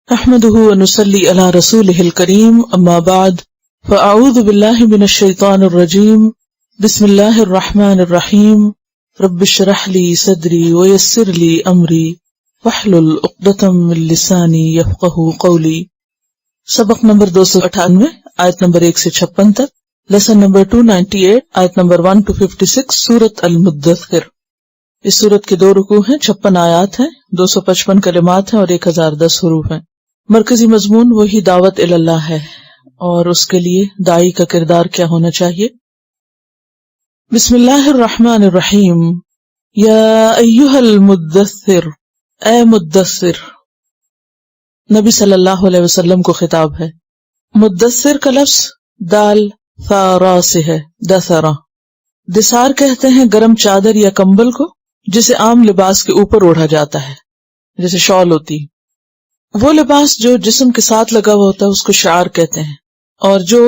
نحمده ونصلي على رسوله الكريم اما بعد فاعوذ بالله من الشيطان الرجيم بسم الله الرحمن الرحيم رب اشرح لي صدري ويسر لي امري واحلل عقدة من لساني يفقهوا قولي۔ سبق نمبر 298 آیت نمبر 1 سے 56 تک، لیسن نمبر 298 آیت نمبر 1 to 56 سورۃ المدثر۔ اس سورت کے 2 رکوع ہیں، 56 آیات ہیں، 255 کلمات ہیں اور 1010 حروف ہیں۔ مرکزی مضمون وہی دعوت اللہ ہے اور اس کے لیے داعی کا کردار کیا ہونا چاہیے۔ بسم اللہ الرحمن الرحیم، یا ایھا المدثر، اے مدثر، نبی صلی اللہ علیہ وسلم کو خطاب ہے۔ مدثر کا لفظ دال ثا را سے ہے، دثرا۔ دثار کہتے ہیں گرم چادر یا کمبل کو جسے عام لباس کے اوپر اوڑھا جاتا ہے، جیسے شال ہوتی۔ وہ لباس جو جسم کے ساتھ لگا ہوا ہوتا ہے اس کو شعار کہتے ہیں، اور جو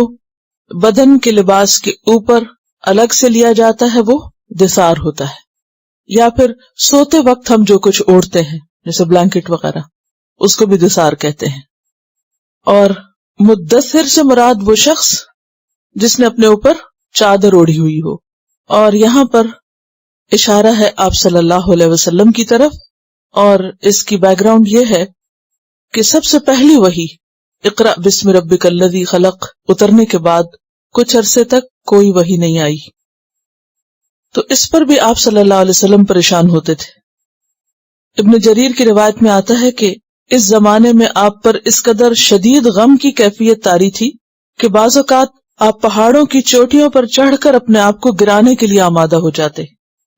بدن کے لباس کے اوپر الگ سے لیا جاتا ہے وہ دثار ہوتا ہے۔ یا پھر سوتے وقت ہم جو کچھ اوڑھتے ہیں جیسے بلینکٹ وغیرہ، اس کو بھی دثار کہتے ہیں۔ اور مدثر سے مراد وہ شخص جس نے اپنے اوپر چادر اوڑھی ہوئی ہو، اور یہاں پر اشارہ ہے آپ صلی اللہ علیہ وسلم کی طرف، اور اس کی بیک گراؤنڈ یہ ہے کہ سب سے پہلی وحی اقرأ بسم ربک الذی خلق اترنے کے بعد کچھ عرصے تک کوئی وحی نہیں آئی، تو اس پر بھی آپ صلی اللہ علیہ وسلم پریشان ہوتے تھے۔ ابن جریر کی روایت میں آتا ہے کہ اس زمانے میں آپ پر اس قدر شدید غم کی کیفیت طاری تھی کہ بعض اوقات آپ پہاڑوں کی چوٹیوں پر چڑھ کر اپنے آپ کو گرانے کے لیے آمادہ ہو جاتے،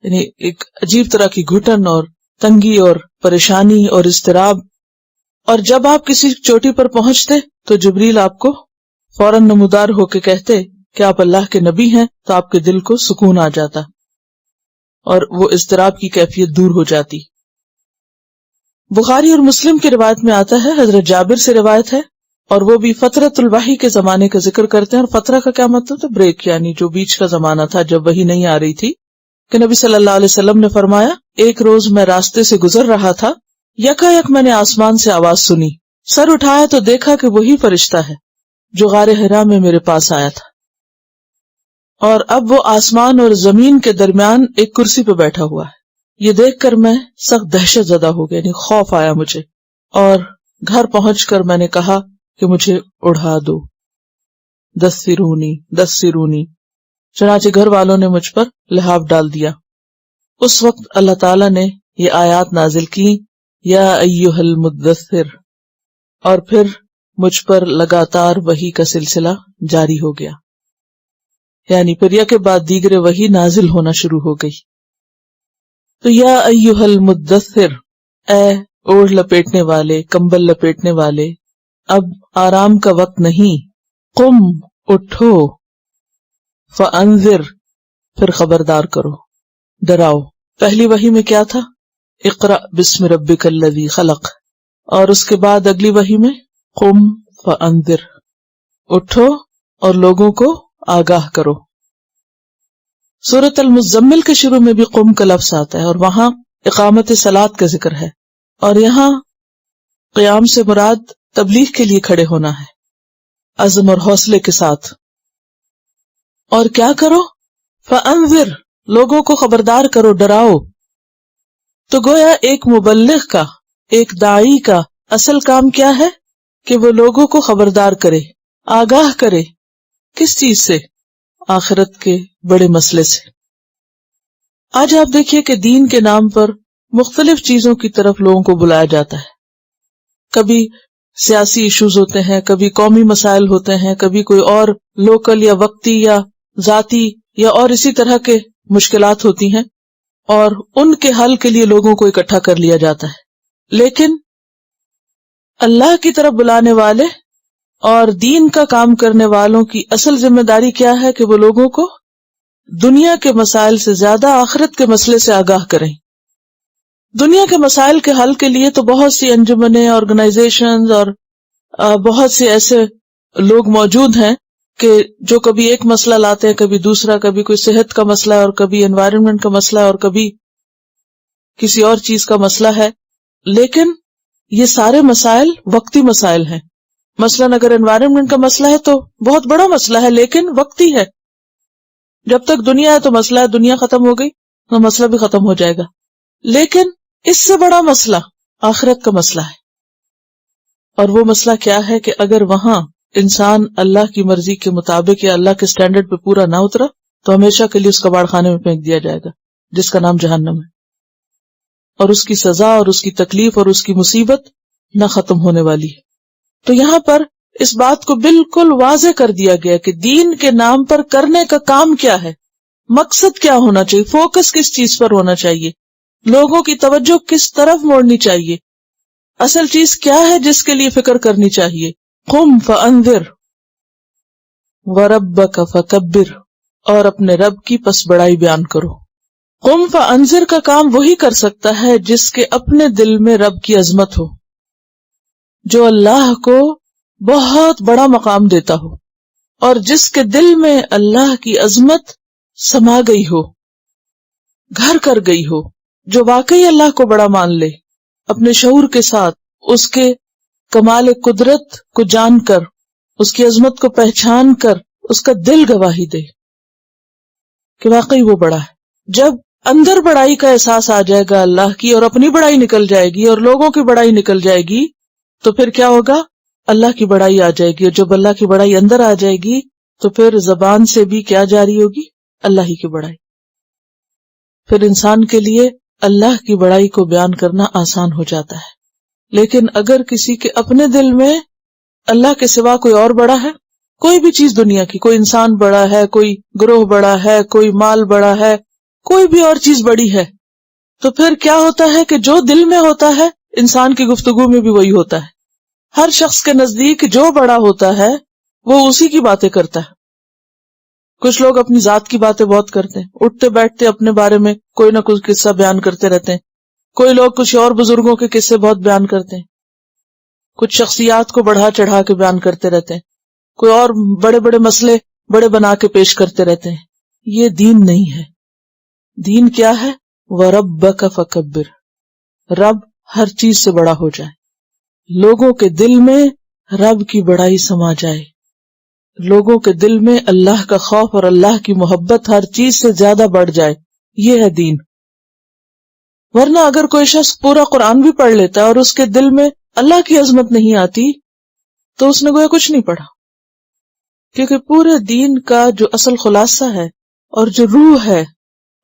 یعنی ایک عجیب طرح کی گھٹن اور تنگی اور پریشانی اور اضطراب۔ اور جب آپ کسی چوٹی پر پہنچتے تو جبریل آپ کو فوراً نمودار ہو کے کہتے کہ آپ اللہ کے نبی ہیں، تو آپ کے دل کو سکون آ جاتا اور وہ اضطراب کی کیفیت دور ہو جاتی۔ بخاری اور مسلم کی روایت میں آتا ہے، حضرت جابر سے روایت ہے، اور وہ بھی فترۃ الوحی کے زمانے کا ذکر کرتے ہیں۔ اور فترہ کا کیا مطلب ہے؟ بریک، یعنی جو بیچ کا زمانہ تھا جب وحی نہیں آ رہی تھی، کہ نبی صلی اللہ علیہ وسلم نے فرمایا، ایک روز میں راستے سے گزر رہا تھا، یکا یک میں نے آسمان سے آواز سنی، سر اٹھایا تو دیکھا کہ وہی فرشتہ ہے جو غار حرا میں میرے پاس آیا تھا، اور اب وہ آسمان اور زمین کے درمیان ایک کرسی پہ بیٹھا ہوا ہے۔ یہ دیکھ کر میں سخت دہشت زدہ ہو گیا، یعنی خوف آیا مجھے، اور گھر پہنچ کر میں نے کہا کہ مجھے اڑا دو، دثرونی دثرونی، چنانچہ گھر والوں نے مجھ پر لحاف ڈال دیا۔ اس وقت اللہ تعالیٰ نے یہ آیات نازل کی، یا ایھا المدثر، اور پھر مجھ پر لگاتار وحی کا سلسلہ جاری ہو گیا، یعنی پھر یک کے بعد دیگر وحی نازل ہونا شروع ہو گئی۔ تو یا ایھا المدثر، اے اوڑھ لپیٹنے والے، کمبل لپیٹنے والے، اب آرام کا وقت نہیں، قم، اٹھو، فانذر، پھر خبردار کرو، ڈراؤ۔ پہلی وحی میں کیا تھا؟ اقرأ بسم ربک الذی خلق، اور اس کے بعد اگلی وحی میں قم فانذر، اٹھو اور لوگوں کو آگاہ کرو۔ سورۃ المزمل کے شروع میں بھی قم کا لفظ آتا ہے، اور وہاں اقامت صلاۃ کا ذکر ہے، اور یہاں قیام سے مراد تبلیغ کے لیے کھڑے ہونا ہے، عزم اور حوصلے کے ساتھ۔ اور کیا کرو؟ فانذر، لوگوں کو خبردار کرو، ڈراؤ۔ تو گویا ایک مبلغ کا، ایک داعی کا اصل کام کیا ہے کہ وہ لوگوں کو خبردار کرے، آگاہ کرے۔ کس چیز سے؟ آخرت کے بڑے مسئلے سے۔ آج آپ دیکھیے کہ دین کے نام پر مختلف چیزوں کی طرف لوگوں کو بلایا جاتا ہے۔ کبھی سیاسی ایشوز ہوتے ہیں، کبھی قومی مسائل ہوتے ہیں، کبھی کوئی اور لوکل یا وقتی یا ذاتی یا اور اسی طرح کے مشکلات ہوتی ہیں، اور ان کے حل کے لیے لوگوں کو اکٹھا کر لیا جاتا ہے۔ لیکن اللہ کی طرف بلانے والے اور دین کا کام کرنے والوں کی اصل ذمہ داری کیا ہے کہ وہ لوگوں کو دنیا کے مسائل سے زیادہ آخرت کے مسئلے سے آگاہ کریں۔ دنیا کے مسائل کے حل کے لیے تو بہت سی انجمنیں، آرگنائزیشنز اور بہت سے ایسے لوگ موجود ہیں کہ جو کبھی ایک مسئلہ لاتے ہیں، کبھی دوسرا، کبھی کوئی صحت کا مسئلہ ہے اور کبھی انوائرمنٹ کا مسئلہ ہے اور کبھی کسی اور چیز کا مسئلہ ہے۔ لیکن یہ سارے مسائل وقتی مسائل ہیں. مثلاً اگر انوائرمنٹ کا مسئلہ ہے تو بہت بڑا مسئلہ ہے لیکن وقتی ہے. جب تک دنیا ہے تو مسئلہ ہے، دنیا ختم ہو گئی تو مسئلہ بھی ختم ہو جائے گا. لیکن اس سے بڑا مسئلہ آخرت کا مسئلہ ہے. اور وہ مسئلہ کیا ہے کہ اگر وہاں انسان اللہ کی مرضی کے مطابق یا اللہ کے سٹینڈرڈ پہ پورا نہ اترا تو ہمیشہ کے لیے اس کباڑ خانے میں پھینک دیا جائے گا جس کا نام جہنم ہے. اور اس کی سزا اور اس کی تکلیف اور اس کی مصیبت نہ ختم ہونے والی ہے. تو یہاں پر اس بات کو بالکل واضح کر دیا گیا کہ دین کے نام پر کرنے کا کام کیا ہے، مقصد کیا ہونا چاہیے، فوکس کس چیز پر ہونا چاہیے، لوگوں کی توجہ کس طرف موڑنی چاہیے، اصل چیز کیا ہے جس کے لیے فکر کرنی چاہیے. قم فانذر وربک فکبر، اور اپنے رب کی پس بڑائی بیان کرو. قم فانذر کا کام وہی کر سکتا ہے جس کے اپنے دل میں رب کی عظمت ہو، جو اللہ کو بہت بڑا مقام دیتا ہو، اور جس کے دل میں اللہ کی عظمت سما گئی ہو، گھر کر گئی ہو، جو واقعی اللہ کو بڑا مان لے، اپنے شعور کے ساتھ اس کے کمال قدرت کو جان کر، اس کی عظمت کو پہچان کر اس کا دل گواہی دے کہ واقعی وہ بڑا ہے. جب اندر بڑائی کا احساس آ جائے گا اللہ کی، اور اپنی بڑائی نکل جائے گی اور لوگوں کی بڑائی نکل جائے گی، تو پھر کیا ہوگا؟ اللہ کی بڑائی آ جائے گی. اور جب اللہ کی بڑائی اندر آ جائے گی تو پھر زبان سے بھی کیا جاری ہوگی؟ اللہ ہی کی بڑائی. پھر انسان کے لیے اللہ کی بڑائی کو بیان کرنا آسان ہو جاتا ہے. لیکن اگر کسی کے اپنے دل میں اللہ کے سوا کوئی اور بڑا ہے، کوئی بھی چیز دنیا کی، کوئی انسان بڑا ہے، کوئی گروہ بڑا ہے، کوئی مال بڑا ہے، کوئی بھی اور چیز بڑی ہے، تو پھر کیا ہوتا ہے کہ جو دل میں ہوتا ہے انسان کی گفتگو میں بھی وہی ہوتا ہے. ہر شخص کے نزدیک جو بڑا ہوتا ہے وہ اسی کی باتیں کرتا ہے. کچھ لوگ اپنی ذات کی باتیں بہت کرتے ہیں، اٹھتے بیٹھتے اپنے بارے میں کوئی نہ کوئی قصہ بیان کرتے رہتے ہیں. کوئی لوگ کچھ اور بزرگوں کے قصے بہت بیان کرتے ہیں، کچھ شخصیات کو بڑھا چڑھا کے بیان کرتے رہتے ہیں، کوئی اور بڑے بڑے مسئلے بڑے بنا کے پیش کرتے رہتے ہیں. یہ دین نہیں ہے. دین کیا ہے؟ وَرَبَّكَ فَكَبِّرْ، رب ہر چیز سے بڑا ہو جائے، لوگوں کے دل میں رب کی بڑائی سما جائے، لوگوں کے دل میں اللہ کا خوف اور اللہ کی محبت ہر چیز سے زیادہ بڑھ جائے. یہ ہے دین. ورنہ اگر کوئی شخص پورا قرآن بھی پڑھ لیتا ہے اور اس کے دل میں اللہ کی عظمت نہیں آتی تو اس نے گویا کچھ نہیں پڑھا. کیونکہ پورے دین کا جو اصل خلاصہ ہے اور جو روح ہے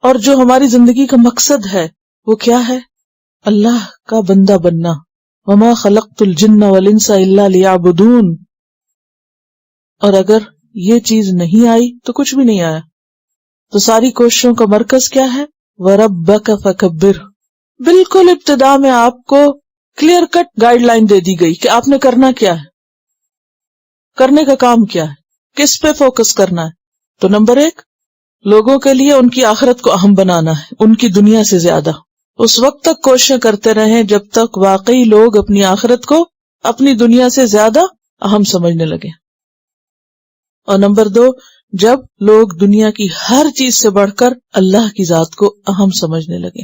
اور جو ہماری زندگی کا مقصد ہے وہ کیا ہے؟ اللہ کا بندہ بننا. وما خلقت الجن والانس الا لیعبدون. اور اگر یہ چیز نہیں آئی تو کچھ بھی نہیں آیا. تو ساری کوششوں کا مرکز کیا ہے؟ وَرَبَّكَ فَكَبِّرْ. بالکل ابتدا میں آپ کو کلیئر کٹ گائیڈ لائن دے دی گئی کہ آپ نے کرنا کیا ہے، کرنے کا کام کیا ہے، کس پہ فوکس کرنا ہے. تو نمبر 1، لوگوں کے لیے ان کی آخرت کو اہم بنانا ہے، ان کی دنیا سے زیادہ. اس وقت تک کوششیں کرتے رہیں جب تک واقعی لوگ اپنی آخرت کو اپنی دنیا سے زیادہ اہم سمجھنے لگے. اور نمبر 2، جب لوگ دنیا کی ہر چیز سے بڑھ کر اللہ کی ذات کو اہم سمجھنے لگے.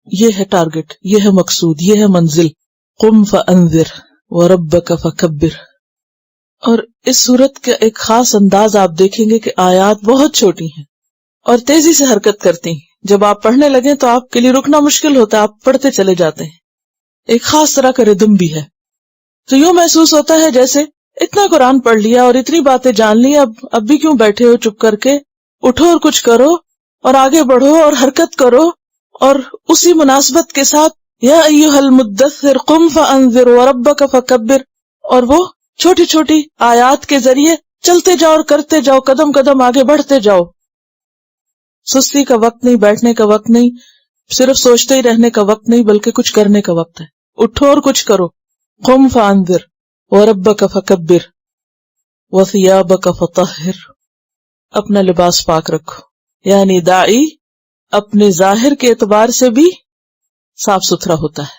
یہ ہے ٹارگٹ، یہ ہے مقصود، یہ ہے منزل. قم فانذر وربک فکبر. اور اس صورت کا ایک خاص انداز آپ دیکھیں گے کہ آیات بہت چھوٹی ہیں اور تیزی سے حرکت کرتی ہیں. جب آپ پڑھنے لگیں تو آپ کے لیے رکنا مشکل ہوتا ہے، آپ پڑھتے چلے جاتے ہیں. ایک خاص طرح کا ردم بھی ہے. تو یوں محسوس ہوتا ہے جیسے اتنا قرآن پڑھ لیا اور اتنی باتیں جان لی، اب بھی کیوں بیٹھے ہو چپ کر کے؟ اٹھو اور کچھ کرو اور آگے بڑھو اور حرکت کرو. اور اسی مناسبت کے ساتھ یا ایھا المدثر قم فانذر وربک فکبر، اور وہ چھوٹی چھوٹی آیات کے ذریعے چلتے جاؤ اور کرتے جاؤ، قدم قدم آگے بڑھتے جاؤ. سستی کا وقت نہیں، بیٹھنے کا وقت نہیں، صرف سوچتے ہی رہنے کا وقت نہیں، بلکہ کچھ کرنے کا وقت ہے. اٹھو اور کچھ کرو. قم فانذر وربک فکبر وثیابک فطہر. اپنا لباس پاک رکھو. یعنی داعی اپنے ظاہر کے اعتبار سے بھی صاف ستھرا ہوتا ہے.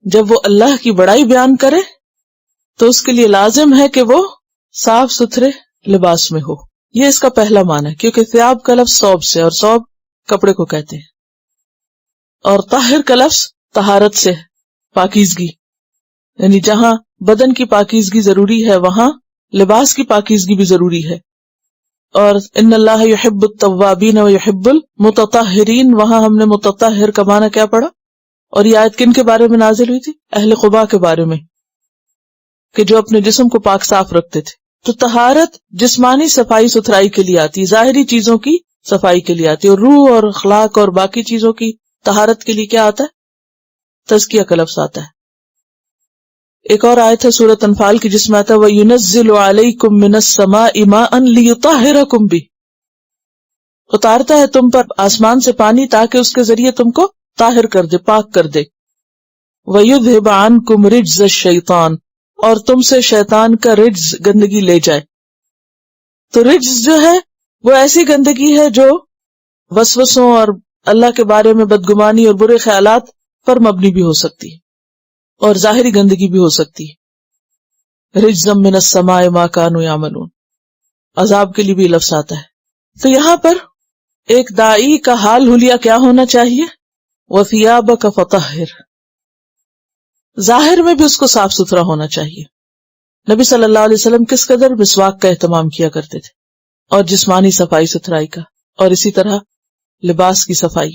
جب وہ اللہ کی بڑائی بیان کرے تو اس کے لیے لازم ہے کہ وہ صاف ستھرے لباس میں ہو. یہ اس کا پہلا معنی ہے، کیونکہ ثیاب کا لفظ ثوب سے، اور ثوب کپڑے کو کہتے ہیں، اور طاہر کا لفظ طہارت سے، پاکیزگی. یعنی جہاں بدن کی پاکیزگی ضروری ہے وہاں لباس کی پاکیزگی بھی ضروری ہے. اور ان اللہ یحب التوابین و یحب المتطہرین، وہاں ہم نے متطہر کا معنی کیا پڑھا؟ اور یہ آیت کن کے بارے میں نازل ہوئی تھی؟ اہل قباء کے بارے میں، کہ جو اپنے جسم کو پاک صاف رکھتے تھے. تو طہارت جسمانی صفائی ستھرائی کے لیے آتی، ظاہری چیزوں کی صفائی کے لیے آتی، اور روح اور اخلاق اور باقی چیزوں کی طہارت کے لیے کیا آتا ہے؟ تزکیہ کا لفظ آتا ہے. ایک اور آیت ہے سورۃ انفال کی جس میں آتا ہے وَيُنَزِّلُ عَلَيْكُم مِّنَ السَّمَاءِ مَاءً لِيُطَهِّرَكُم بِهِ، اتارتا ہے تم پر آسمان سے پانی تاکہ اس کے ذریعے تم کو طاہر کر دے، پاک کر دے. وَيُذْهِبَ عَنكُم رِجْزَ الشَّيْطَانِ، اور تم سے شیطان کا رجز گندگی لے جائے. تو رجز جو ہے وہ ایسی گندگی ہے جو وسوسوں اور اللہ کے بارے میں بدگمانی اور برے خیالات پر مبنی بھی ہو سکتی ہے، اور ظاہری گندگی بھی ہو سکتی ہے. رجزا من السماء ما كانوا يعملون، عذاب کے لیے بھی لفظ آتا ہے. تو یہاں پر ایک داعی کا حال حلیہ کیا ہونا چاہیے؟ وَثِيَابَكَ فَطَهِّرْ، ظاہر میں بھی اس کو صاف ستھرا ہونا چاہیے. نبی صلی اللہ علیہ وسلم کس قدر مسواک کا اہتمام کیا کرتے تھے، اور جسمانی صفائی ستھرائی کا، اور اسی طرح لباس کی صفائی.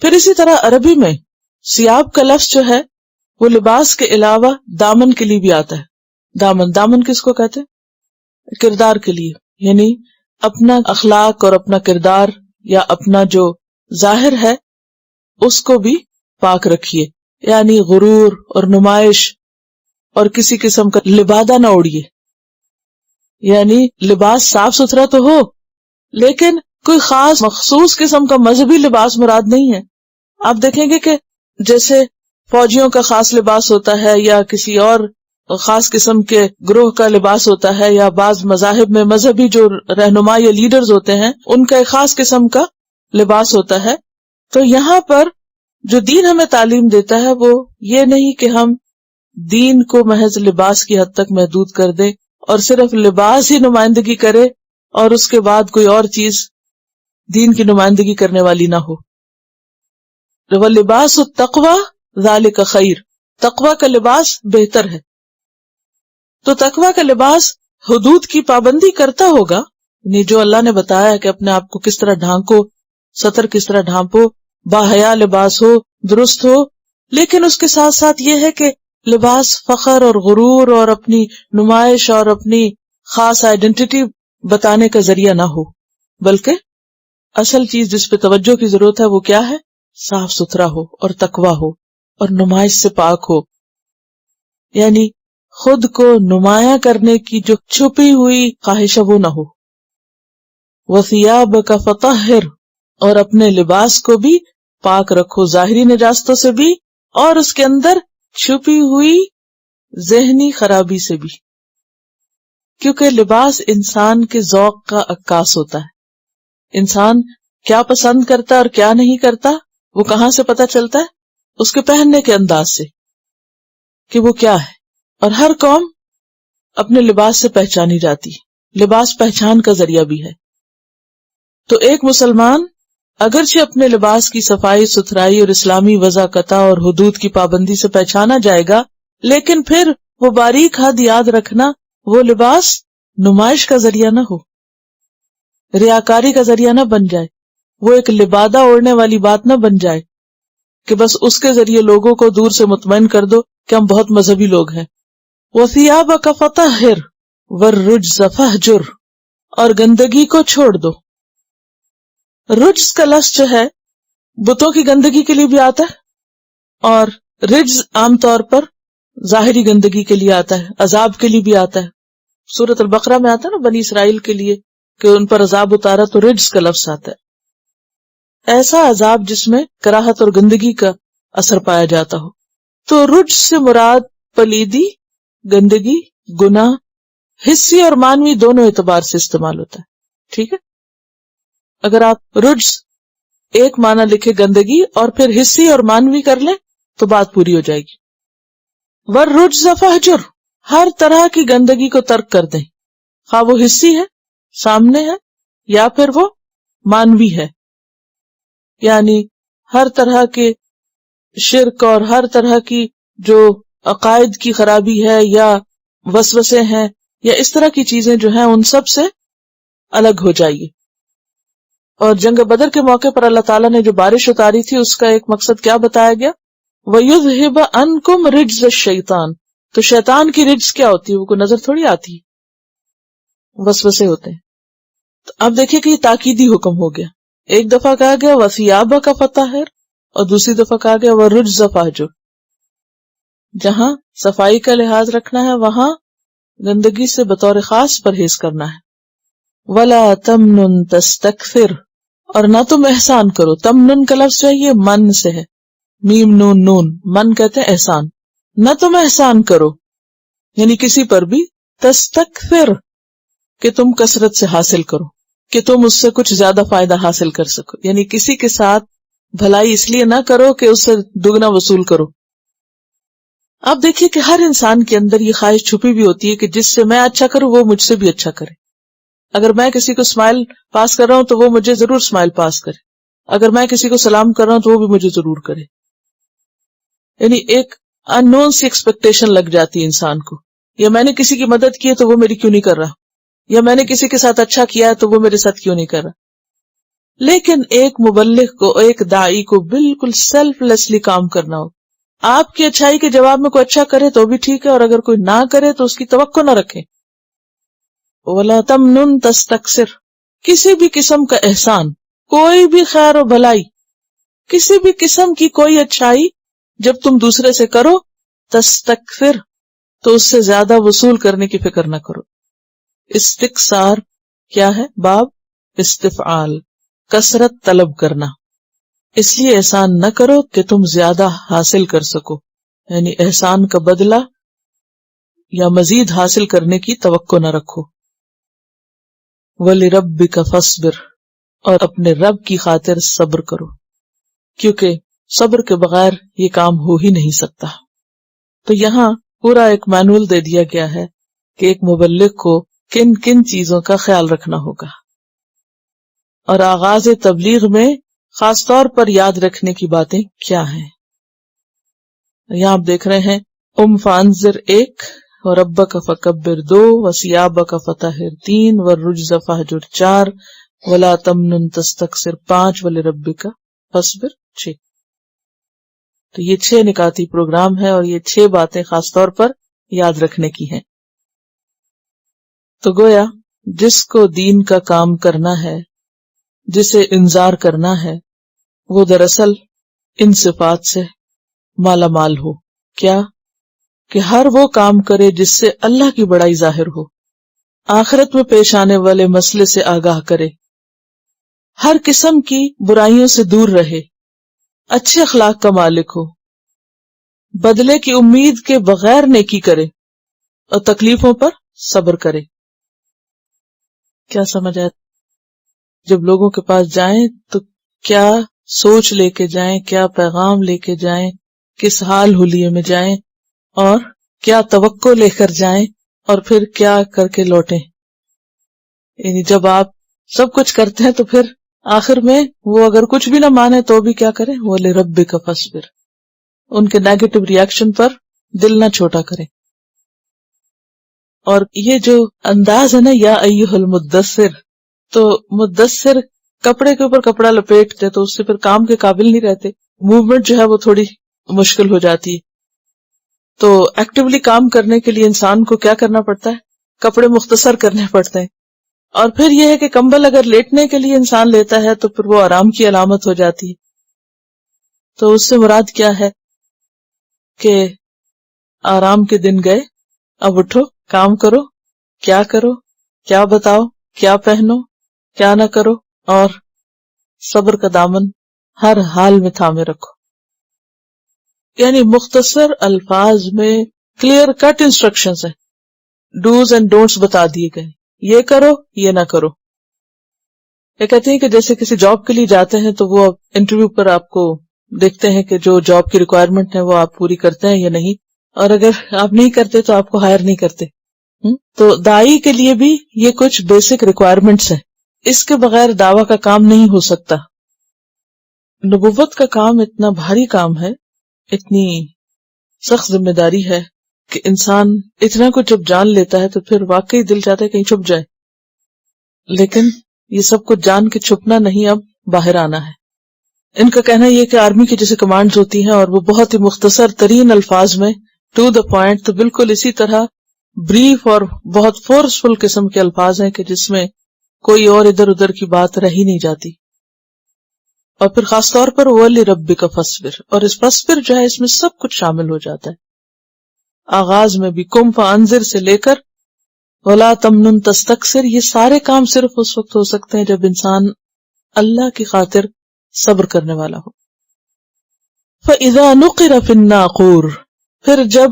پھر اسی طرح عربی میں ثیاب کا لفظ جو ہے وہ لباس کے علاوہ دامن کے لیے بھی آتا ہے. دامن کس کو کہتے ہیں؟ کردار کے لیے، یعنی اپنا اخلاق اور اپنا کردار یا اپنا جو ظاہر ہے اس کو بھی پاک رکھیے، یعنی غرور اور نمائش اور کسی قسم کا لبادہ نہ اوڑھیے. یعنی لباس صاف ستھرا تو ہو لیکن کوئی خاص مخصوص قسم کا مذہبی لباس مراد نہیں ہے. آپ دیکھیں گے کہ جیسے فوجیوں کا خاص لباس ہوتا ہے یا کسی اور خاص قسم کے گروہ کا لباس ہوتا ہے، یا بعض مذاہب میں مذہبی جو رہنما یا لیڈرز ہوتے ہیں ان کا ایک خاص قسم کا لباس ہوتا ہے. تو یہاں پر جو دین ہمیں تعلیم دیتا ہے وہ یہ نہیں کہ ہم دین کو محض لباس کی حد تک محدود کر دیں اور صرف لباس ہی نمائندگی کرے اور اس کے بعد کوئی اور چیز دین کی نمائندگی کرنے والی نہ ہو. وَلِبَاسُ التَّقْوَى ذَلِكَ خَيْرٌ، تقوی کا لباس بہتر ہے. تو تقوی کا لباس حدود کی پابندی کرتا ہوگا، یعنی جو اللہ نے بتایا کہ اپنے آپ کو کس طرح ڈھانکو، سطر کس طرح ڈھانپو، باحیا لباس ہو، درست ہو، لیکن اس کے ساتھ ساتھ یہ ہے کہ لباس فخر اور غرور اور اپنی نمائش اور اپنی خاص آئیڈینٹی بتانے کا ذریعہ نہ ہو، بلکہ اصل چیز جس پہ توجہ کی ضرورت ہے وہ کیا ہے؟ صاف ستھرا ہو اور تقویٰ ہو اور نمائش سے پاک ہو. یعنی خود کو نمایاں کرنے کی جو چھپی ہوئی خواہش ہے وہ نہ ہو. وَثِيَابَكَ فَطَهِّرْ، اور اپنے لباس کو بھی پاک رکھو ظاہری نجاستوں سے بھی اور اس کے اندر چھپی ہوئی ذہنی خرابی سے بھی، کیونکہ لباس انسان کے ذوق کا عکاس ہوتا ہے. انسان کیا پسند کرتا اور کیا نہیں کرتا وہ کہاں سے پتہ چلتا ہے؟ اس کے پہننے کے انداز سے کہ وہ کیا ہے. اور ہر قوم اپنے لباس سے پہچانی جاتی، لباس پہچان کا ذریعہ بھی ہے. تو ایک مسلمان اگرچہ اپنے لباس کی صفائی ستھرائی اور اسلامی وضاقتہ اور حدود کی پابندی سے پہچانا جائے گا، لیکن پھر وہ باریک حد یاد رکھنا وہ لباس نمائش کا ذریعہ نہ ہو، ریاکاری کا ذریعہ نہ بن جائے، وہ ایک لبادہ اوڑھنے والی بات نہ بن جائے کہ بس اس کے ذریعے لوگوں کو دور سے مطمئن کر دو کہ ہم بہت مذہبی لوگ ہیں. وَثِيَابَكَ فَطَهِّرْ وَالرُّجْزَ فَاهْجُرْ، اور گندگی کو چھوڑ دو. رجز کا لفظ جو ہے بتوں کی گندگی کے لیے بھی آتا ہے، اور رجز عام طور پر ظاہری گندگی کے لیے آتا ہے، عذاب کے لیے بھی آتا ہے. سورۃ البقرہ میں آتا ہے نا بنی اسرائیل کے لیے کہ ان پر عذاب اتارا تو رجز کا لفظ آتا ہے. ایسا عذاب جس میں کراہت اور گندگی کا اثر پایا جاتا ہو. تو رجز سے مراد پلیدی، گندگی، گناہ حسی اور مانوی دونوں اعتبار سے استعمال ہوتا ہے. ٹھیک ہے، اگر آپ رجز ایک معنی لکھے گندگی اور پھر حسی اور مانوی کر لیں تو بات پوری ہو جائے گی. وَالرُّجْزَ فَاهْجُرْ، ہر طرح کی گندگی کو ترک کر دیں، خواہ وہ حسی ہے، سامنے ہے، یا پھر وہ مانوی ہے. یعنی ہر طرح کے شرک اور ہر طرح کی جو عقائد کی خرابی ہے یا وسوسے ہیں یا اس طرح کی چیزیں جو ہیں ان سب سے الگ ہو جائیے. اور جنگ بدر کے موقع پر اللہ تعالیٰ نے جو بارش اتاری تھی اس کا ایک مقصد کیا بتایا گیا؟ وَيُذْهِبَ عَنْكُمْ رِجْزَ الشَّيْطَانِ. تو شیطان کی رجز کیا ہوتی ہے؟ وہ کوئی نظر تھوڑی آتی ہے، وسوسے ہوتے ہیں. تو اب دیکھیے کہ یہ تاکیدی حکم ہو گیا. ایک دفعہ کہا گیا وَثِيَابَكَ فَطَهِّرْ اور دوسری دفعہ کہا گیا وَالرُّجْزَ فَاهْجُرْ. جہاں صفائی کا لحاظ رکھنا ہے وہاں گندگی سے بطور خاص پرہیز کرنا ہے. وَلَا تَمْنُن تَسْتَكْثِرْ اور نہ تم احسان کرو. تمنن کا لفظ چاہیے من سے ہے، میم نون نون، من کہتے ہیں احسان. نہ تم احسان کرو یعنی کسی پر بھی، تستکثر کہ تم کثرت سے حاصل کرو، کہ تم اس سے کچھ زیادہ فائدہ حاصل کر سکو. یعنی کسی کے ساتھ بھلائی اس لیے نہ کرو کہ اس سے دگنا وصول کرو. اب دیکھیے کہ ہر انسان کے اندر یہ خواہش چھپی بھی ہوتی ہے کہ جس سے میں اچھا کروں وہ مجھ سے بھی اچھا کرے. اگر میں کسی کو اسمائل پاس کر رہا ہوں تو وہ مجھے ضرور اسمائل پاس کرے. اگر میں کسی کو سلام کر رہا ہوں تو وہ بھی مجھے ضرور کرے. یعنی ایک ان نون سی ایکسپیکٹیشن لگ جاتی ہے انسان کو. یا میں نے کسی کی مدد کی ہے تو وہ میری کیوں نہیں کر رہا، یا میں نے کسی کے ساتھ اچھا کیا ہے تو وہ میرے ساتھ کیوں نہیں کر رہا. لیکن ایک مبلغ کو، ایک داعی کو بالکل سیلف لیسلی کام کرنا ہو. آپ کی اچھائی کے جواب میں کوئی اچھا کرے تو بھی ٹھیک ہے، اور اگر کوئی نہ کرے تو اس کی توقع نہ رکھے. وَلَا تَمْنُن تَسْتَكْثِرْ کسی بھی قسم کا احسان، کوئی بھی خیر و بھلائی، کسی بھی قسم کی کوئی اچھائی جب تم دوسرے سے کرو، تستکثر تو اس سے زیادہ وصول کرنے کی فکر نہ کرو. استکثار کیا ہے؟ باب استفعال، کثرت طلب کرنا. اس لیے احسان نہ کرو کہ تم زیادہ حاصل کر سکو، یعنی احسان کا بدلہ یا مزید حاصل کرنے کی توقع نہ رکھو. وَلِرَبِّكَ فَاصْبِرْ اور اپنے رب کی خاطر صبر کرو، کیونکہ صبر کے بغیر یہ کام ہو ہی نہیں سکتا. تو یہاں پورا ایک مینول دے دیا گیا ہے کہ ایک مبلغ کو کن کن چیزوں کا خیال رکھنا ہوگا. اور آغاز تبلیغ میں خاص طور پر یاد رکھنے کی باتیں کیا ہیں. یہاں آپ دیکھ رہے ہیں فانذر 1 وَرَبَّكَ فَكَبِّرْ 2 وَثِيَابَكَ فَطَهِّرْ 3 وَالرُّجْزَ فَاهْجُرْ 4 وَلَا تَمْنُن تَسْتَكْثِرْ 5 وَلِرَبِّكَ فَاصْبِرْ 6. تو یہ 6 نکاتی پروگرام ہے اور یہ 6 باتیں خاص طور پر یاد رکھنے کی ہیں. تو گویا جس کو دین کا کام کرنا ہے، جسے انذار کرنا ہے، وہ دراصل ان صفات سے مالا مال ہو. کیا؟ کہ ہر وہ کام کرے جس سے اللہ کی بڑائی ظاہر ہو، آخرت میں پیش آنے والے مسئلے سے آگاہ کرے، ہر قسم کی برائیوں سے دور رہے، اچھے اخلاق کا مالک ہو، بدلے کی امید کے بغیر نیکی کرے اور تکلیفوں پر صبر کرے. کیا سمجھ آیا؟ جب لوگوں کے پاس جائیں تو کیا سوچ لے کے جائیں، کیا پیغام لے کے جائیں، کس حال حلیے میں جائیں، اور کیا توقع لے کر جائیں، اور پھر کیا کر کے لوٹیں. یعنی جب آپ سب کچھ کرتے ہیں تو پھر آخر میں وہ اگر کچھ بھی نہ مانے تو بھی کیا کریں؟ وَلِرَبِّكَ فَاصْبِرْ. ان کے نیگیٹو ریاکشن پر دل نہ چھوٹا کریں. اور یہ جو انداز ہے نا، یا ایھا المدثر، تو مدثر کپڑے کے اوپر کپڑا لپیٹتے تو اس سے پھر کام کے قابل نہیں رہتے، موومنٹ جو ہے وہ تھوڑی مشکل ہو جاتی ہے. تو ایکٹیولی کام کرنے کے لیے انسان کو کیا کرنا پڑتا ہے؟ کپڑے مختصر کرنے پڑتے ہیں. اور پھر یہ ہے کہ کمبل اگر لیٹنے کے لیے انسان لیتا ہے تو پھر وہ آرام کی علامت ہو جاتی ہے. تو اس سے مراد کیا ہے کہ آرام کے دن گئے، اب اٹھو، کام کرو، کیا بتاؤ، کیا پہنو، کیا نہ کرو، اور صبر کا دامن ہر حال میں تھامے رکھو. یعنی مختصر الفاظ میں کلیئر کٹ انسٹرکشنز ہیں، ڈوز اینڈ ڈونٹس بتا دیے گئے، یہ کرو، یہ نہ کرو. یہ کہتے ہیں کہ جیسے کسی جاب کے لیے جاتے ہیں تو وہ انٹرویو پر آپ کو دیکھتے ہیں کہ جو جاب کی ریکوائرمنٹ ہے وہ آپ پوری کرتے ہیں یا نہیں، اور اگر آپ نہیں کرتے تو آپ کو ہائر نہیں کرتے. تو داعی کے لیے بھی یہ کچھ بیسک ریکوائرمنٹس ہیں، اس کے بغیر دعویٰ کا کام نہیں ہو سکتا. نبوت کا کام اتنا بھاری کام ہے، اتنی سخت ذمہ داری ہے کہ انسان اتنا کچھ جب جان لیتا ہے تو پھر واقعی دل چاہتا ہے کہیں چھپ جائے، لیکن یہ سب کچھ جان کے چھپنا نہیں، اب باہر آنا ہے۔ ان کا کہنا یہ کہ آرمی کی جیسے کمانڈز ہوتی ہیں اور وہ بہت ہی مختصر ترین الفاظ میں ٹو دا پوائنٹ، تو بالکل اسی طرح بریف اور بہت فورسفل قسم کے الفاظ ہیں کہ جس میں کوئی اور ادھر ادھر کی بات رہ ہی نہیں جاتی۔ اور پھر خاص طور پر وَلِرَبِّكَ فَاصْبِرْ، اور اس فَاصْبِرْ جو ہے اس میں سب کچھ شامل ہو جاتا ہے۔ آغاز میں بھی قُمْ فَأَنذِرْ سے لے کر وَلَا تَمْنُنْ تَسْتَكْثِرْ، یہ سارے کام صرف اس وقت ہو سکتے ہیں جب انسان اللہ کی خاطر صبر کرنے والا ہو۔ فَإِذَا نُقِرَ فِي النَّاقُورِ، پھر جب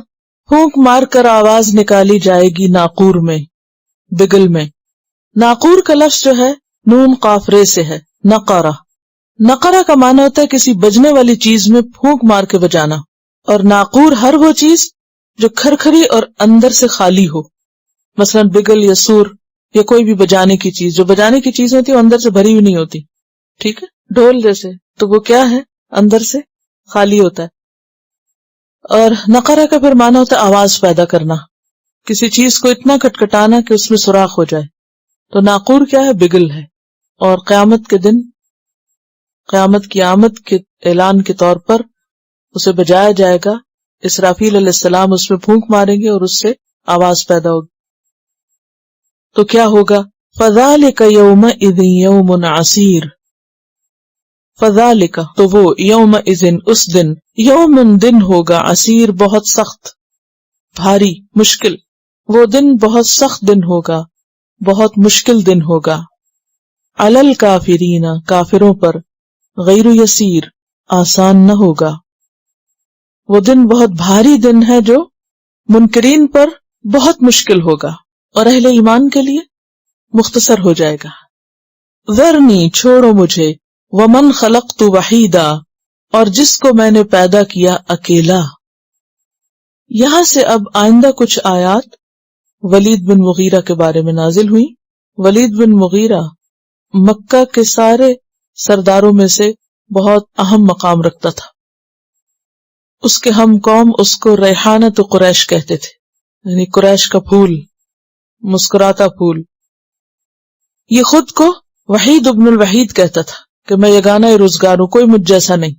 پھونک مار کر آواز نکالی جائے گی ناقور میں، بگل میں۔ ناقور کا لفظ جو ہے نون قاف رے سے ہے، نقرہ۔ نقرہ کا معنی ہوتا ہے کسی بجنے والی چیز میں پھونک مار کے بجانا، اور ناقور ہر وہ چیز جو کھرکھری اور اندر سے خالی ہو، مثلا بگل یا سور یا کوئی بھی بجانے کی چیز۔ جو بجانے کی چیز ہوتی ہے وہ اندر سے بھری ہوئی نہیں ہوتی، ٹھیک ہے، ڈھول جیسے، تو وہ کیا ہے، اندر سے خالی ہوتا ہے۔ اور نقرہ کا پھر معنی ہوتا ہے آواز پیدا کرنا، کسی چیز کو اتنا کھٹکھٹانا کہ اس میں سوراخ ہو جائے، تو ناقور کیا ہے، بگل ہے۔ اور قیامت کے دن، قیامت کی آمد کے اعلان کے طور پر اسے بجایا جائے گا، اسرافیل علیہ السلام اس میں پھونک ماریں گے اور اس سے آواز پیدا ہوگی، تو کیا ہوگا، فَذَلِكَ يَوْمَئِذٍ يَوْمٌ عَسِيرٌ، فَذَلِكَ تو وہ، يَوْمَئِذٍ اس دن، یومن دن ہوگا، عسیر بہت سخت، بھاری، مشکل، وہ دن بہت سخت دن ہوگا، بہت مشکل دن ہوگا، علی الکافرین کافروں پر، غیر یسیر آسان نہ ہوگا، وہ دن بہت بھاری دن ہے جو منکرین پر بہت مشکل ہوگا اور اہل ایمان کے لیے مختصر ہو جائے گا۔ ذرنی چھوڑو مجھے، ومن خلقت وحیدا اور جس کو میں نے پیدا کیا اکیلا۔ یہاں سے اب آئندہ کچھ آیات ولید بن مغیرہ کے بارے میں نازل ہوئی۔ ولید بن مغیرہ مکہ کے سارے سرداروں میں سے بہت اہم مقام رکھتا تھا۔ اس کے ہم قوم اس کو ریحانۃ قریش کہتے تھے، یعنی قریش کا پھول، مسکراتا پھول۔ یہ خود کو وحید ابن الوحید کہتا تھا کہ میں یگانہ روزگار ہوں، کوئی مجھ جیسا نہیں۔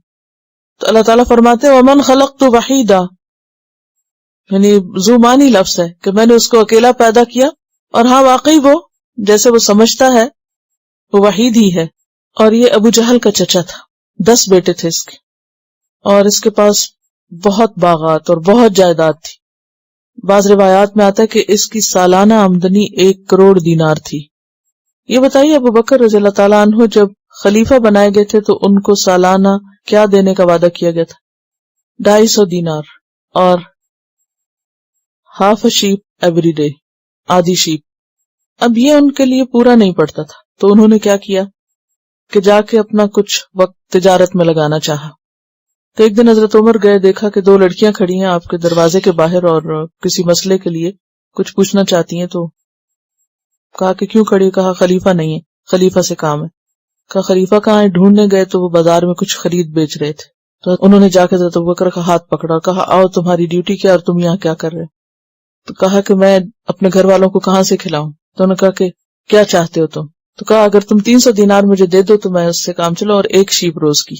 تو اللہ تعالیٰ فرماتے ہیں وَمَنْ خَلَقْتُ وَحِيدًا، یعنی زومانی لفظ ہے کہ میں نے اس کو اکیلا پیدا کیا، اور ہاں واقعی وہ جیسے وہ سمجھتا ہے وہ وحید ہی ہے۔ اور یہ ابو جہل کا چچا تھا، 10 بیٹے تھے اس کے، اور اس کے پاس بہت باغات اور بہت جائیداد تھی۔ بعض روایات میں آتا ہے کہ اس کی سالانہ آمدنی 1 کروڑ دینار تھی۔ یہ بتائیے ابو بکر رضی اللہ تعالیٰ عنہ جب خلیفہ بنائے گئے تھے تو ان کو سالانہ کیا دینے کا وعدہ کیا گیا تھا؟ 250 دینار اور half a sheep every day، آدھی شیپ۔ اب یہ ان کے لیے پورا نہیں پڑتا تھا، تو انہوں نے کیا کیا کہ جا کے اپنا کچھ وقت تجارت میں لگانا چاہا۔ تو ایک دن حضرت عمر گئے، دیکھا کہ 2 لڑکیاں کھڑی ہیں آپ کے دروازے کے باہر اور کسی مسئلے کے لیے کچھ پوچھنا چاہتی ہیں، تو کہا کہ کیوں کھڑی؟ کہا خلیفہ نہیں ہے، خلیفہ سے کام ہے۔ کہا خلیفہ کہاں ہے؟ ڈھونڈنے گئے تو وہ بازار میں کچھ خرید بیچ رہے تھے۔ تو انہوں نے جا کے حضرت ابوبکر کا ہاتھ پکڑا اور کہا آؤ تمہاری ڈیوٹی کیا اور تم یہاں کیا کر رہے؟ تو کہا کہ میں اپنے گھر والوں کو کہاں سے کھلاؤں؟ تو انہوں نے کہا کہ کیا چاہتے ہو تم؟ تو کہا اگر تم 300 دینار مجھے دے دو تو میں اس سے کام چلو، اور 1 شیپ روز کی،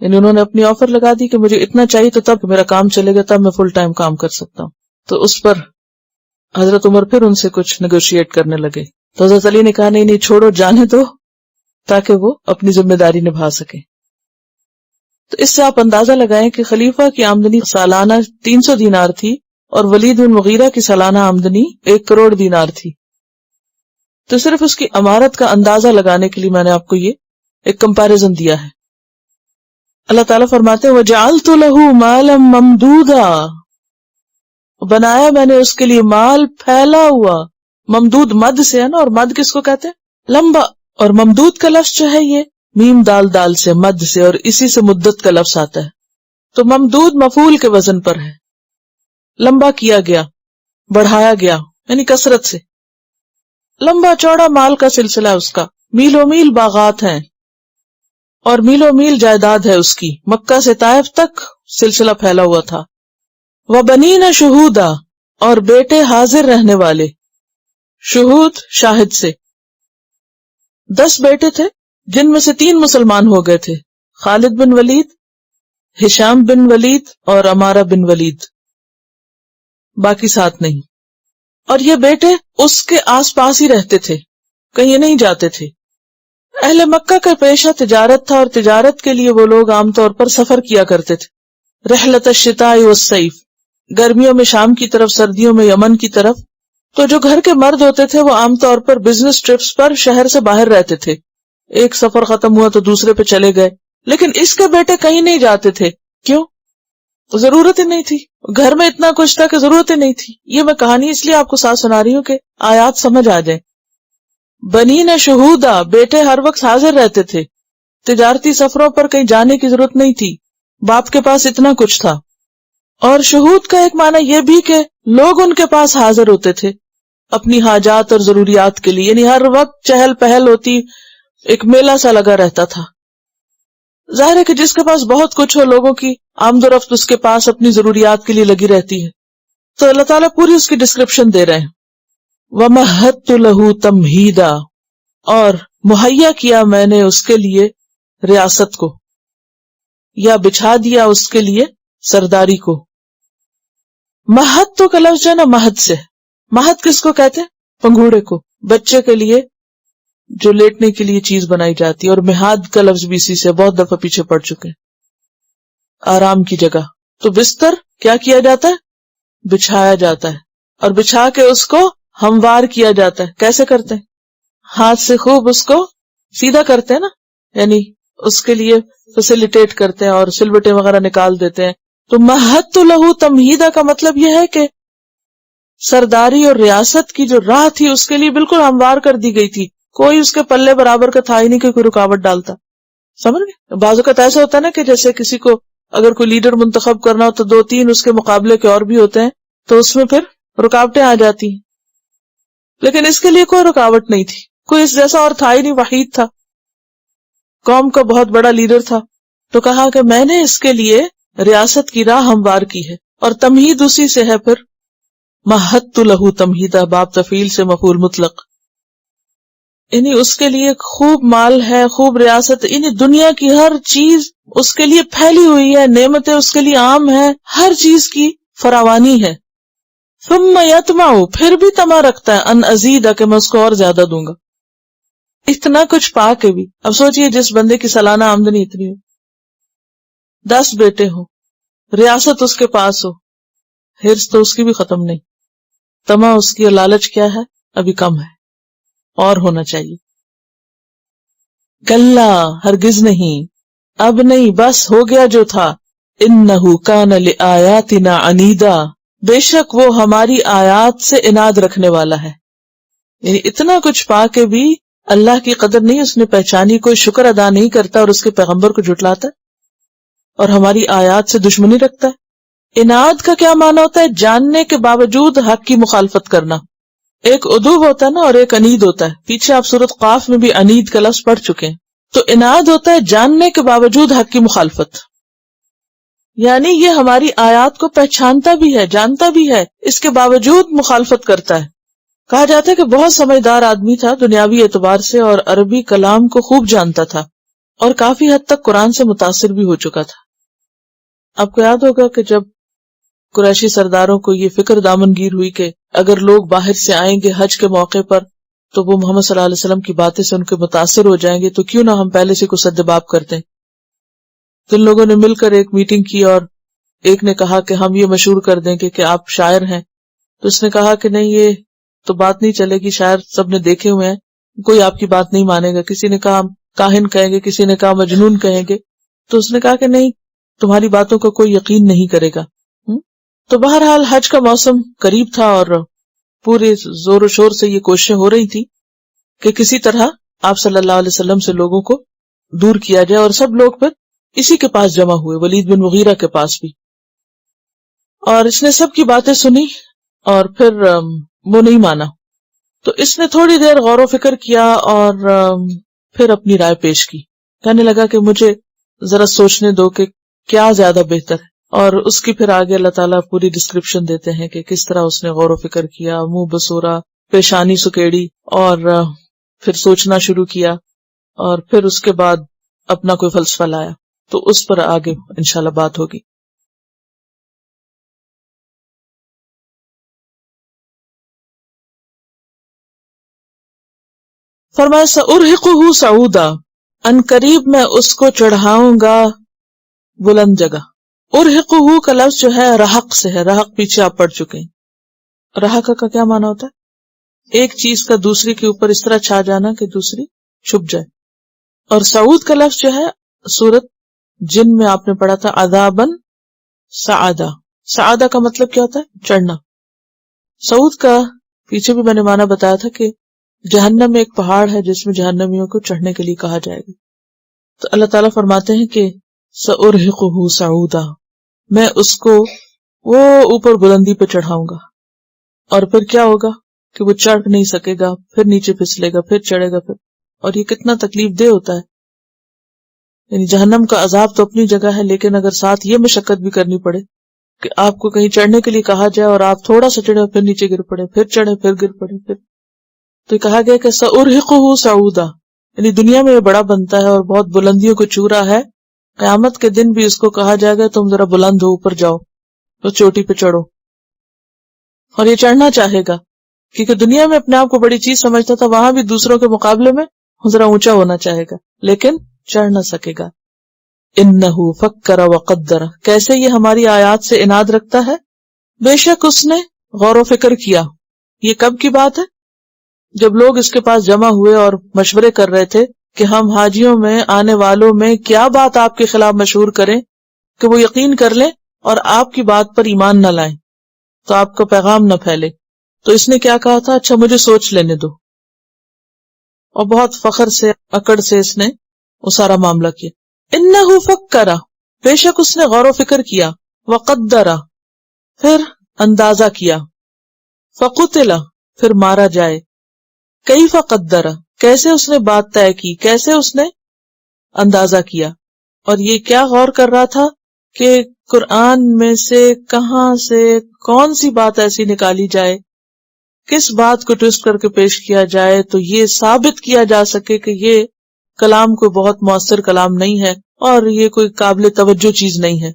یعنی انہوں نے اپنی آفر لگا دی کہ مجھے اتنا چاہیے تو تب میرا کام چلے گا، تب میں فل ٹائم کام کر سکتا ہوں۔ تو اس پر حضرت عمر پھر ان سے کچھ نیگوشیٹ کرنے لگے، تو حضرت علی نے کہا نہیں چھوڑو، جانے دو تاکہ وہ اپنی ذمہ داری نبھا سکے۔ تو اس سے آپ اندازہ لگائیں کہ خلیفہ کی آمدنی سالانہ 300 دینار تھی اور ولید بن مغیرہ کی سالانہ آمدنی 1 کروڑ دینار تھی۔ تو صرف اس کی عمارت کا اندازہ لگانے کے لیے میں نے آپ کو یہ ایک کمپیریزن دیا ہے۔ اللہ تعالیٰ فرماتے ہیں وَجَعَلْتُ لَهُ مَالًا مَمْدُودًا، بنایا میں نے اس کے لیے مال پھیلا ہوا۔ ممدود مد سے ہے نا، اور مد کس کو کہتے ہیں؟ لمبا۔ اور ممدود کا لفظ جو ہے یہ میم دال دال سے، مد سے، اور اسی سے مدت کا لفظ آتا ہے۔ تو ممدود مفعول کے وزن پر ہے، لمبا کیا گیا، بڑھایا گیا، یعنی کثرت سے لمبا چوڑا مال کا سلسلہ اس کا، میلوں میل باغات ہیں اور میلوں میل جائیداد ہے اس کی، مکہ سے طائف تک سلسلہ پھیلا ہوا تھا. وَبَنِينَ شُهُودًا، اور بیٹے حاضر رہنے والے. شہود شاہد سے. 10 بیٹے تھے جن میں سے 3 مسلمان ہو گئے تھے، خالد بن ولید، ہشام بن ولید اور عمارہ بن ولید. باقی 7 نہیں. اور یہ بیٹے اس کے آس پاس ہی رہتے تھے، کہیں نہیں جاتے تھے. اہل مکہ کا پیشہ تجارت تھا، اور تجارت کے لیے وہ لوگ عام طور پر سفر کیا کرتے تھے. رحلت الشتاء والصیف، گرمیوں میں شام کی طرف، سردیوں میں یمن کی طرف. تو جو گھر کے مرد ہوتے تھے وہ عام طور پر بزنس ٹرپس پر شہر سے باہر رہتے تھے. ایک سفر ختم ہوا تو دوسرے پہ چلے گئے. لیکن اس کے بیٹے کہیں نہیں جاتے تھے. کیوں؟ ضرورت ہی نہیں تھی. گھر میں اتنا کچھ تھا کہ ضرورت ہی نہیں تھی. یہ میں کہانی اس لیے آپ کو ساتھ سنا رہی ہوں کہ آیات سمجھ آ جائیں. بنین شہودا، بیٹے ہر وقت حاضر رہتے تھے. تجارتی سفروں پر کہیں جانے کی ضرورت نہیں تھی، باپ کے پاس اتنا کچھ تھا. اور شہود کا ایک معنی یہ بھی کہ لوگ ان کے پاس حاضر ہوتے تھے اپنی حاجات اور ضروریات کے لیے، یعنی ہر وقت چہل پہل ہوتی، ایک میلہ سا لگا رہتا تھا. ظاہر ہے کہ جس کے پاس بہت کچھ ہو، لوگوں کی آمد و رفت اس کے پاس اپنی ضروریات کے لیے لگی رہتی ہے. تو اللہ تعالیٰ پوری اس کی ڈسکرپشن دے رہے ہیں. وَمَهَّدتُ لَهُ تَمْهِيدًا، اور مہیا کیا میں نے اس کے لیے ریاست کو، یا بچھا دیا اس کے لیے سرداری کو. مہد تو کا لفظ جو ہے نا مہد سے. مہد کس کو کہتے ہیں؟ پنگوڑے کو، بچے کے لیے جو لیٹنے کے لیے چیز بنائی جاتی ہے. اور مہاد کا لفظ بھی اسی سے بہت دفعہ پیچھے پڑ چکے، آرام کی جگہ. تو بستر کیا کیا جاتا ہے؟ بچھایا جاتا ہے، اور بچھا کے اس کو ہموار کیا جاتا ہے. کیسے کرتے ہیں؟ ہاتھ سے خوب اس کو سیدھا کرتے ہیں نا، یعنی اس کے لیے فیسیلیٹیٹ کرتے ہیں اور سلوٹیں وغیرہ نکال دیتے ہیں. تو مہد تو لہو تمہیدہ کا مطلب یہ ہے کہ سرداری اور ریاست کی جو راہ تھی اس کے لیے بالکل ہموار کر دی گئی تھی. کوئی اس کے پلے برابر کا تھا ہی نہیں کہ کوئی رکاوٹ ڈالتا. سمجھ گئے؟ بعض اوقات ایسا ہوتا ہے نا کہ جیسے کسی کو اگر کوئی لیڈر منتخب کرنا ہو تو 2-3 اس کے مقابلے کے اور بھی ہوتے ہیں، تو اس میں پھر رکاوٹیں آ جاتی ہیں. لیکن اس کے لیے کوئی رکاوٹ نہیں تھی، کوئی اس جیسا اور تھا ہی نہیں، وحید تھا، قوم کا بہت بڑا لیڈر تھا. تو کہا کہ میں نے اس کے لیے ریاست کی راہ ہموار کی ہے. اور تمہید اسی سے ہے پھر، مہدت لہو تمہیدہ، باب تفعیل سے مفعول مطلق، یعنی اس کے لیے خوب مال ہے، خوب ریاست، یعنی دنیا کی ہر چیز اس کے لیے پھیلی ہوئی ہے، نعمتیں اس کے لیے عام ہیں، ہر چیز کی فراوانی ہے. ثم یطمع، پھر بھی طمع رکھتا ہے، ان ازید، کہ میں اس کو اور زیادہ دوں گا. اتنا کچھ پا کے بھی. اب سوچئے جس بندے کی سالانہ آمدنی اتنی ہو، 10 بیٹے ہوں، ریاست اس کے پاس ہو، حرص تو اس کی بھی ختم نہیں، طمع اس کی، لالچ کیا ہے؟ ابھی کم ہے، اور ہونا چاہیے. کلا، ہرگز نہیں، اب نہیں، بس ہو گیا جو تھا. انہ کان لآیاتنا عنیدا، بے شک وہ ہماری آیات سے عناد رکھنے والا ہے. یعنی اتنا کچھ پا کے بھی اللہ کی قدر نہیں اس نے پہچانی، کوئی شکر ادا نہیں کرتا اور اس کے پیغمبر کو جھٹلاتا ہے اور ہماری آیات سے دشمنی رکھتا ہے. عناد کا کیا معنی ہوتا ہے؟ جاننے کے باوجود حق کی مخالفت کرنا. ایک ادوب ہوتا ہے نا، اور ایک انید ہوتا ہے. پیچھے آپ سورۃ قاف میں بھی انید کا لفظ پڑھ چکے ہیں. تو عناد ہوتا ہے جاننے کے باوجود حق کی مخالفت، یعنی یہ ہماری آیات کو پہچانتا بھی ہے، جانتا بھی ہے، اس کے باوجود مخالفت کرتا ہے. کہا جاتا ہے کہ بہت سمجھدار آدمی تھا دنیاوی اعتبار سے، اور عربی کلام کو خوب جانتا تھا، اور کافی حد تک قرآن سے متاثر بھی ہو چکا تھا. آپ کو یاد ہوگا کہ جب قریشی سرداروں کو یہ فکر دامنگیر ہوئی کہ اگر لوگ باہر سے آئیں گے حج کے موقع پر تو وہ محمد صلی اللہ علیہ وسلم کی باتیں سے ان کے متاثر ہو جائیں گے، تو کیوں نہ ہم پہلے سے کو سدباب کرتے ہیں. تو ان لوگوں نے مل کر ایک میٹنگ کی، اور ایک نے کہا کہ ہم یہ مشہور کر دیں کہ آپ شاعر ہیں. تو اس نے کہا کہ نہیں، یہ تو بات نہیں چلے گی، شاعر سب نے دیکھے ہوئے ہیں، کوئی آپ کی بات نہیں مانے گا. کسی نے کہا ہم کاہن کہیں گے، کسی نے کہا مجنون کہیں گے. تو اس نے کہا کہ نہیں، تمہاری باتوں کا کوئی یقین نہیں کرے گا. تو بہرحال حج کا موسم قریب تھا، اور پورے زور و شور سے یہ کوششیں ہو رہی تھی کہ کسی طرح آپ صلی اللہ علیہ وسلم سے لوگوں کو دور کیا جائے. اور سب لوگ پھر اسی کے پاس جمع ہوئے، ولید بن مغیرہ کے پاس بھی. اور اس نے سب کی باتیں سنی اور پھر وہ نہیں مانا. تو اس نے تھوڑی دیر غور و فکر کیا اور پھر اپنی رائے پیش کی. کہنے لگا کہ مجھے ذرا سوچنے دو کہ کیا زیادہ بہتر ہے. اور اس کی پھر آگے اللہ تعالیٰ پوری ڈسکرپشن دیتے ہیں کہ کس طرح اس نے غور و فکر کیا، منہ بسورا، پیشانی سکیڑی اور پھر سوچنا شروع کیا، اور پھر اس کے بعد اپنا کوئی فلسفہ لایا. تو اس پر آگے انشاءاللہ بات ہوگی. فرمایا سأرہقہ صعودا، ان قریب میں اس کو چڑھاؤں گا بلند جگہ. ارہقہ کا لفظ جو ہے رحق سے ہے، رحق پیچھے آپ پڑھ چکے ہیں. رحق کا کیا معنی ہوتا ہے؟ ایک چیز کا دوسری کے اوپر اس طرح چھا جانا کہ دوسری چھپ جائے. اور صعود کا لفظ جو ہے سورت جن میں آپ نے پڑھا تھا عذابن سعادہ. سعادہ کا مطلب کیا ہوتا ہے؟ چڑھنا. صعود کا پیچھے بھی میں نے معنی بتایا تھا کہ جہنم میں ایک پہاڑ ہے جس میں جہنمیوں کو چڑھنے کے لیے کہا جائے گا. تو اللہ تعالیٰ فرماتے ہیں کہ سأرہقہ صعودا، میں اس کو وہ اوپر بلندی پہ چڑھاؤں گا. اور پھر کیا ہوگا کہ وہ چڑھ نہیں سکے گا، پھر نیچے پھسلے گا، پھر چڑھے گا. پھر اور یہ کتنا تکلیف دہ ہوتا ہے. یعنی جہنم کا عذاب تو اپنی جگہ ہے، لیکن اگر ساتھ یہ مشقت بھی کرنی پڑے کہ آپ کو کہیں چڑھنے کے لیے کہا جائے اور آپ تھوڑا سا چڑھے پھر نیچے گر پڑے، پھر چڑھے پھر گر پڑے، پھر تو یہ کہا گیا کہ سأرہقہ صعودا، یعنی دنیا میں یہ بڑا بنتا ہے اور بہت بلندیوں کو چو رہا ہے. قیامت کے دن بھی اس کو کہا جائے گا تم ذرا بلند ہو، اوپر جاؤ، تو چوٹی پہ چڑھو. اور یہ چڑھنا چاہے گا کیونکہ دنیا میں اپنے آپ کو بڑی چیز سمجھتا تھا، وہاں بھی دوسروں کے مقابلے میں ذرا اونچا ہونا چاہے گا لیکن چڑھ نہ سکے گا. انہ فکر وقدر، کیسے یہ ہماری آیات سے اناد رکھتا ہے، بے شک اس نے غور و فکر کیا. یہ کب کی بات ہے؟ جب لوگ اس کے پاس جمع ہوئے اور مشورے کر رہے تھے کہ ہم حاجیوں میں آنے والوں میں کیا بات آپ کے خلاف مشہور کریں کہ وہ یقین کر لیں اور آپ کی بات پر ایمان نہ لائیں، تو آپ کا پیغام نہ پھیلے. تو اس نے کیا کہا تھا؟ اچھا مجھے سوچ لینے دو. اور بہت فخر سے، اکڑ سے اس نے وہ سارا معاملہ کیا. انہ فکر، بے شک اس نے غور و فکر کیا، وقدر، پھر اندازہ کیا، فقتل، پھر مارا جائے، کیف قدر، کیسے اس نے بات طے کی، کیسے اس نے اندازہ کیا. اور یہ کیا غور کر رہا تھا کہ قرآن میں سے کہاں سے کون سی بات ایسی نکالی جائے، کس بات کو ٹویسٹ کر کے پیش کیا جائے تو یہ ثابت کیا جا سکے کہ یہ کلام کوئی بہت مؤثر کلام نہیں ہے اور یہ کوئی قابل توجہ چیز نہیں ہے.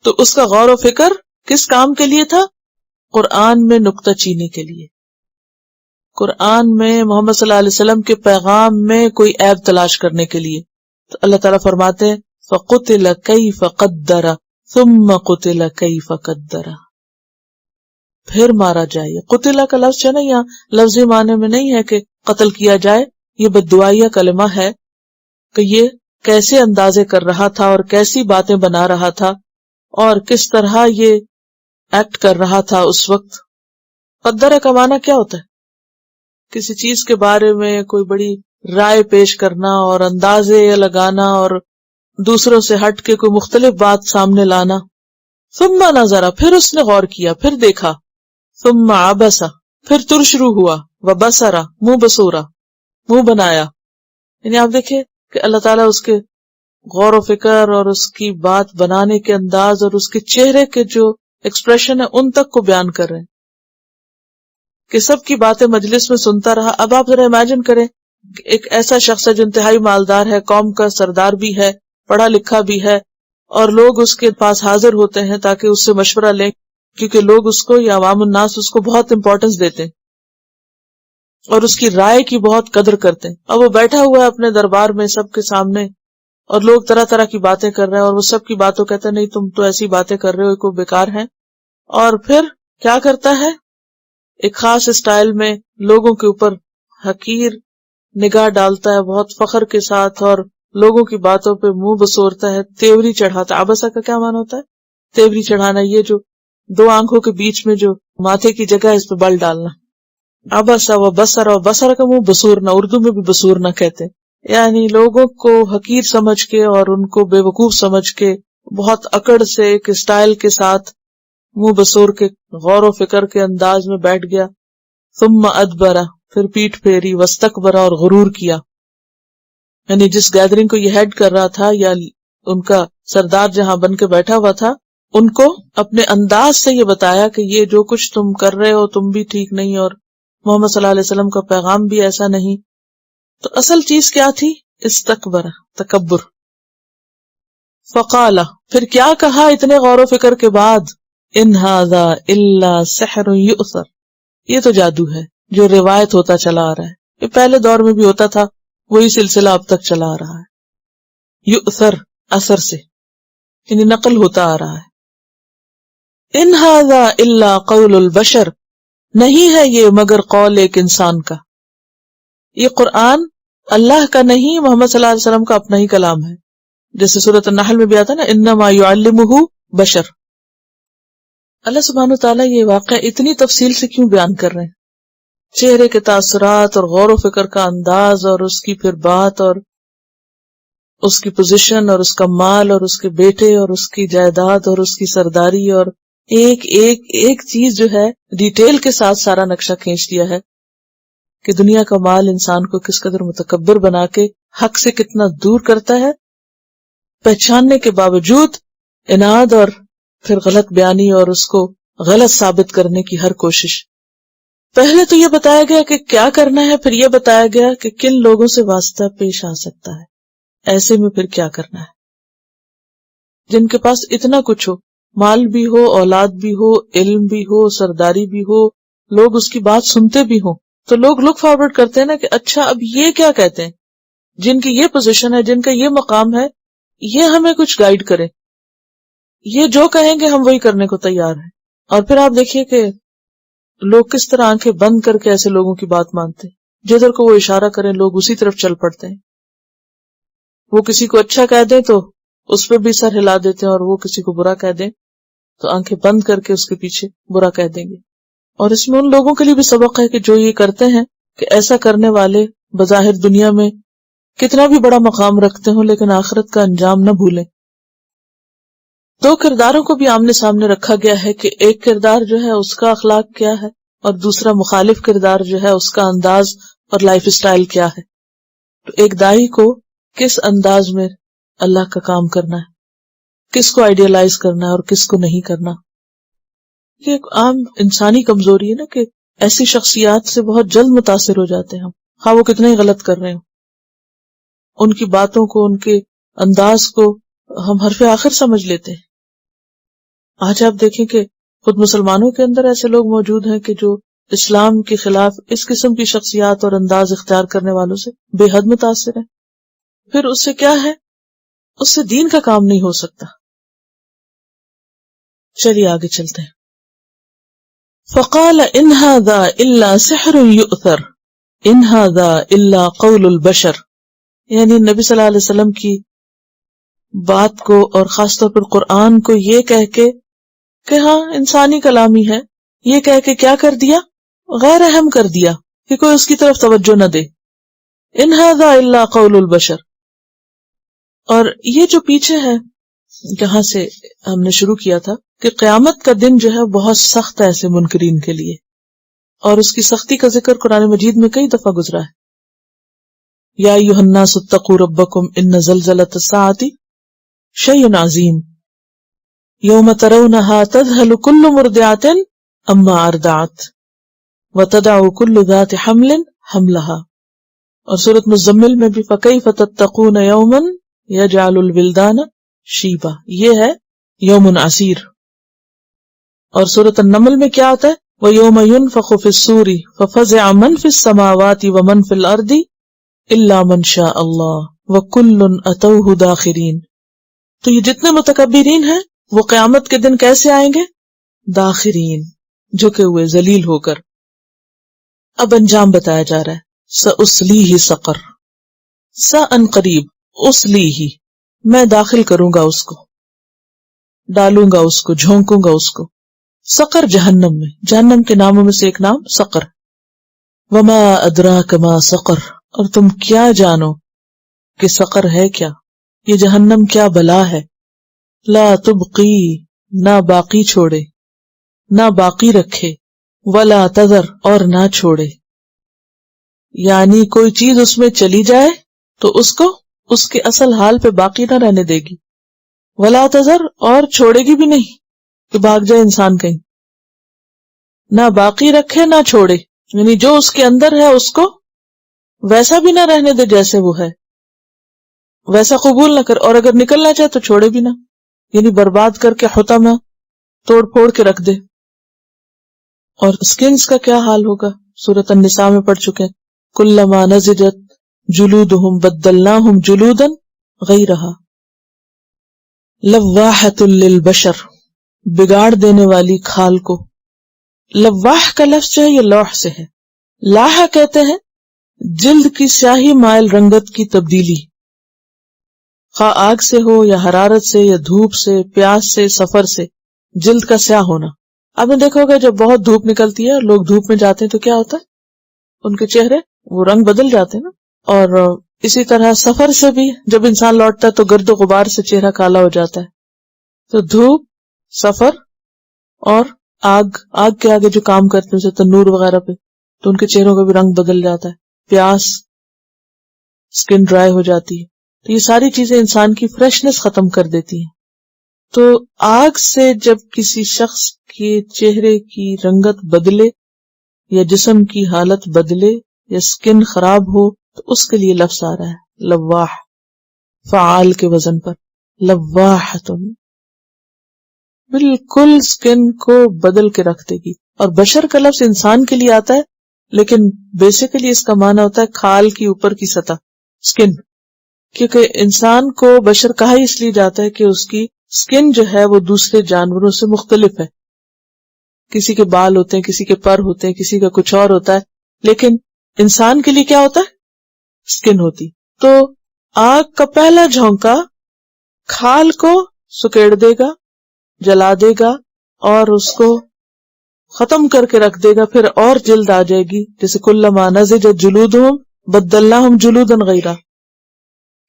تو اس کا غور و فکر کس کام کے لیے تھا؟ قرآن میں نکتہ چینی کے لیے، قرآن میں محمد صلی اللہ علیہ وسلم کے پیغام میں کوئی عیب تلاش کرنے کے لیے. تو اللہ تعالیٰ فرماتے ہیں فَقُتِلَ كَيْفَ قَدَّرَ ثُمَّ قُتِلَ كَيْفَ قَدَّرَ، پھر مارا جائے. قتلہ کا لفظ ہے نا، یہاں لفظی معنی میں نہیں ہے کہ قتل کیا جائے، یہ بددعائیہ کلمہ ہے کہ یہ کیسے اندازے کر رہا تھا اور کیسی باتیں بنا رہا تھا اور کس طرح یہ ایکٹ کر رہا تھا اس وقت. قدر کا معنی کیا ہوتا ہے؟ کسی چیز کے بارے میں کوئی بڑی رائے پیش کرنا اور اندازے لگانا اور دوسروں سے ہٹ کے کوئی مختلف بات سامنے لانا. ثم نظر، پھر اس نے غور کیا، پھر دیکھا. ثم عبس، پھر ترشرو ہوا. وبصر، منہ بسورا، منہ بنایا. یعنی آپ دیکھیں کہ اللہ تعالیٰ اس کے غور و فکر اور اس کی بات بنانے کے انداز اور اس کے چہرے کے جو ایکسپریشن ہے ان تک کو بیان کر رہے ہیں کہ سب کی باتیں مجلس میں سنتا رہا. اب آپ ذرا امیجن کریں کہ ایک ایسا شخص ہے جو انتہائی مالدار ہے، قوم کا سردار بھی ہے، پڑھا لکھا بھی ہے، اور لوگ اس کے پاس حاضر ہوتے ہیں تاکہ اس سے مشورہ لیں، کیونکہ لوگ اس کو یا عوام الناس اس کو بہت امپورٹنس دیتے ہیں اور اس کی رائے کی بہت قدر کرتے ہیں. اور وہ بیٹھا ہوا ہے اپنے دربار میں سب کے سامنے اور لوگ طرح طرح کی باتیں کر رہے ہیں اور وہ سب کی باتوں کہتے ہیں نہیں تم تو ایسی باتیں کر رہے ہو کوئی بیکار ہیں. اور پھر کیا کرتا ہے؟ ایک خاص اسٹائل میں لوگوں کے اوپر حقیر نگاہ ڈالتا ہے بہت فخر کے ساتھ اور لوگوں کی باتوں پہ منہ بسورتا ہے، تیوری چڑھاتا ہے. عبسہ کا کیا معنی ہوتا ہے؟ تیوری چڑھانا، یہ جو دو آنکھوں کے بیچ میں جو ماتھے کی جگہ ہے اس پہ بل ڈالنا. عبسہ و بصر، و بصر کا منہ بسورنا، اردو میں بھی بسورنا کہتے ہیں. یعنی لوگوں کو حقیر سمجھ کے اور ان کو بے وقوف سمجھ کے بہت اکڑ سے ایک اسٹائل کے ساتھ منہ بسور کے غور و فکر کے انداز میں بیٹھ گیا. ثم ادبر، پھر پیٹھ پھیری. واستکبر، اور غرور کیا. یعنی جس گیدرنگ کو یہ ہیڈ کر رہا تھا یا ان کا سردار جہاں بن کے بیٹھا ہوا تھا ان کو اپنے انداز سے یہ بتایا کہ یہ جو کچھ تم کر رہے ہو تم بھی ٹھیک نہیں، اور محمد صلی اللہ علیہ وسلم کا پیغام بھی ایسا نہیں. تو اصل چیز کیا تھی؟ استکبر، تکبر. فقال، پھر کیا کہا اتنے غور و فکر کے بعد؟ ان ھذا الا سحر یؤثر، یہ تو جادو ہے جو روایت ہوتا چلا آ رہا ہے. یہ پہلے دور میں بھی ہوتا تھا، وہی سلسلہ اب تک چلا آ رہا ہے. یؤثر اثر سے، یعنی نقل ہوتا آ رہا ہے. ان ھذا الا قول البشر، نہیں ہے یہ مگر قول ایک انسان کا. یہ قرآن اللہ کا نہیں، محمد صلی اللہ علیہ وسلم کا اپنا ہی کلام ہے. جیسے سورۃ النحل میں بھی آتا نا انما یعلمہ بشر. اللہ سبحانہ وتعالیٰ یہ واقعہ اتنی تفصیل سے کیوں بیان کر رہے ہیں؟ چہرے کے تاثرات اور غور و فکر کا انداز اور اس کی پھر بات اور اس کی پوزیشن اور اس کا مال اور اس کے بیٹے اور اس کی جائیداد اور اس کی سرداری اور ایک چیز جو ہے ڈیٹیل کے ساتھ سارا نقشہ کھینچ دیا ہے کہ دنیا کا مال انسان کو کس قدر متکبر بنا کے حق سے کتنا دور کرتا ہے، پہچاننے کے باوجود اناد اور پھر غلط بیانی اور اس کو غلط ثابت کرنے کی ہر کوشش. پہلے تو یہ بتایا گیا کہ کیا کرنا ہے، پھر یہ بتایا گیا کہ کن لوگوں سے واسطہ پیش آ سکتا ہے. ایسے میں پھر کیا کرنا ہے؟ جن کے پاس اتنا کچھ ہو، مال بھی ہو، اولاد بھی ہو، علم بھی ہو، سرداری بھی ہو، لوگ اس کی بات سنتے بھی ہوں، تو لوگ لک فارورڈ کرتے ہیں نا کہ اچھا اب یہ کیا کہتے ہیں، جن کی یہ پوزیشن ہے، جن کا یہ مقام ہے، یہ ہمیں کچھ گائیڈ کرے، یہ جو کہیں گے ہم وہی کرنے کو تیار ہیں. اور پھر آپ دیکھیے کہ لوگ کس طرح آنکھیں بند کر کے ایسے لوگوں کی بات مانتے ہیں. جدھر کو وہ اشارہ کریں لوگ اسی طرف چل پڑتے ہیں. وہ کسی کو اچھا کہہ دیں تو اس پہ بھی سر ہلا دیتے ہیں، اور وہ کسی کو برا کہہ دیں تو آنکھیں بند کر کے اس کے پیچھے برا کہہ دیں گے. اور اس میں ان لوگوں کے لیے بھی سبق ہے کہ جو یہ کرتے ہیں کہ ایسا کرنے والے بظاہر دنیا میں کتنا بھی بڑا مقام رکھتے ہوں لیکن آخرت کا انجام نہ بھولیں. دو کرداروں کو بھی آمنے سامنے رکھا گیا ہے کہ ایک کردار جو ہے اس کا اخلاق کیا ہے اور دوسرا مخالف کردار جو ہے اس کا انداز اور لائف اسٹائل کیا ہے. تو ایک داعی کو کس انداز میں اللہ کا کام کرنا ہے، کس کو آئیڈیالائز کرنا ہے اور کس کو نہیں کرنا. یہ ایک عام انسانی کمزوری ہے نا کہ ایسی شخصیات سے بہت جلد متاثر ہو جاتے ہیں ہم، خواہ وہ کتنے ہی غلط کر رہے ہوں. ان کی باتوں کو، ان کے انداز کو ہم حرف آخر سمجھ لیتے ہیں. آج آپ دیکھیں کہ خود مسلمانوں کے اندر ایسے لوگ موجود ہیں کہ جو اسلام کے خلاف اس قسم کی شخصیات اور انداز اختیار کرنے والوں سے بے حد متاثر ہیں. پھر اس سے کیا ہے؟ اس سے دین کا کام نہیں ہو سکتا. چلیے آگے چلتے ہیں. فقال ان ھذا الا سحر یؤثر ان ھذا الا قول البشر، یعنی نبی صلی اللہ علیہ وسلم کی بات کو اور خاص طور پر قرآن کو یہ کہہ کے کہ ہاں انسانی کلامی ہے، یہ کہہ کے کیا کر دیا؟ غیر اہم کر دیا کہ کوئی اس کی طرف توجہ نہ دے. ان ھذا الا قول البشر. اور یہ جو پیچھے ہے جہاں سے ہم نے شروع کیا تھا کہ قیامت کا دن جو ہے بہت سخت ہے ایسے منکرین کے لیے، اور اس کی سختی کا ذکر قرآن مجید میں کئی دفعہ گزرا ہے. یا ایھا الناس اتقوا ربکم ان زلزلۃ الساعۃ شیء عظیم یوم ترونھا تذہل کل مرضعۃ عما ارضعت وتضع کل ذات حمل حملھا. اور سورۃ مزمل میں بھی فکیف تتقون یوما یجعل الولدان شیبا، یہ ہے یوم عسیر. اور سورۃ النمل میں کیا آتا ہے؟ وَيَوْمَ يُنفَخُ فِي الصُّورِ فَفَزِعَ مَنْ فِي السَّمَاوَاتِ وَمَنْ فِي الْأَرْضِ إِلَّا مَنْ شَاءَ اللَّهُ وَكُلٌّ أَتَوْهُ دَاخِرِينَ. تو یہ جتنے متکبرین ہیں وہ قیامت کے دن کیسے آئیں گے؟ داخرین، جھکے ہوئے، ذلیل ہو کر. اب انجام بتایا جا رہا ہے. سَأُصْلِيهِ سَقَرَ، سَأَن قریب، اُصْلِيهِ، میں داخل کروں گا اس کو، ڈالوں گا اس کو، جھونکوں گا اس کو. سقر جہنم میں، جہنم کے ناموں میں سے ایک نام سقر. وما ادراک ما سقر، اور تم کیا جانو کہ سقر ہے کیا، یہ جہنم کیا بلا ہے. لا تبقی، نہ باقی چھوڑے، نہ باقی رکھے، ولا تذر، اور نہ چھوڑے. یعنی کوئی چیز اس میں چلی جائے تو اس کو اس کے اصل حال پہ باقی نہ رہنے دے گی. ولا تذر، اور چھوڑے گی بھی نہیں. کہ بھاگ جائے انسان کہیں، نہ باقی رکھے نہ چھوڑے، یعنی جو اس کے اندر ہے اس کو ویسا بھی نہ رہنے دے جیسے وہ ہے، ویسا قبول نہ کر، اور اگر نکلنا چاہے تو چھوڑے بھی نہ، یعنی برباد کر کے حطمہ توڑ پھوڑ کے رکھ دے۔ اور سکنز کا کیا حال ہوگا، سورۃ النساء میں پڑھ چکے ہیں، کلما نضجت جلودہم بدلناہم جلودا غیرہا، لواحۃ للبشر، بگاڑ دینے والی کھال کو۔ لواح کا لفظ جو ہے یہ لوح سے ہے، لاحہ کہتے ہیں جلد کی سیاہی مائل رنگت کی تبدیلی، خواہ آگ سے ہو یا حرارت سے یا دھوپ سے، پیاس سے، سفر سے، جلد کا سیاہ ہونا۔ آپ نے دیکھا ہوگا جب بہت دھوپ نکلتی ہے اور لوگ دھوپ میں جاتے ہیں تو کیا ہوتا ہے، ان کے چہرے وہ رنگ بدل جاتے ہیں نا۔ اور اسی طرح سفر سے بھی جب انسان لوٹتا ہے تو گرد و غبار سے چہرہ کالا ہو جاتا ہے۔ تو دھوپ، سفر اور آگ کے آگے جو کام کرتے ہیں جیسے تنور وغیرہ پہ، تو ان کے چہروں کا بھی رنگ بدل جاتا ہے، پیاس، سکن ڈرائی ہو جاتی ہے، تو یہ ساری چیزیں انسان کی فریشنس ختم کر دیتی ہیں۔ تو آگ سے جب کسی شخص کے چہرے کی رنگت بدلے یا جسم کی حالت بدلے یا سکن خراب ہو تو اس کے لیے لفظ آ رہا ہے لواح، فعال کے وزن پر، لواحۃ، بالکل سکن کو بدل کے رکھ دے گی۔ اور بشر کا لفظ انسان کے لیے آتا ہے لیکن بیسیکلی اس کا معنی ہوتا ہے کھال کی اوپر کی سطح، سکن، کیونکہ انسان کو بشر کہا ہی اس لیے جاتا ہے کہ اس کی سکن جو ہے وہ دوسرے جانوروں سے مختلف ہے، کسی کے بال ہوتے ہیں، کسی کے پر ہوتے ہیں، کسی کا کچھ اور ہوتا ہے، لیکن انسان کے لیے کیا ہوتا ہے، سکن ہوتی۔ تو آگ کا پہلا جھونکا کھال کو سکیڑ دے گا، جلا دے گا اور اس کو ختم کر کے رکھ دے گا، پھر اور جلد آ جائے گی، جیسے کلما نضجت جلودہم بدلناہم جلودا غیرہا،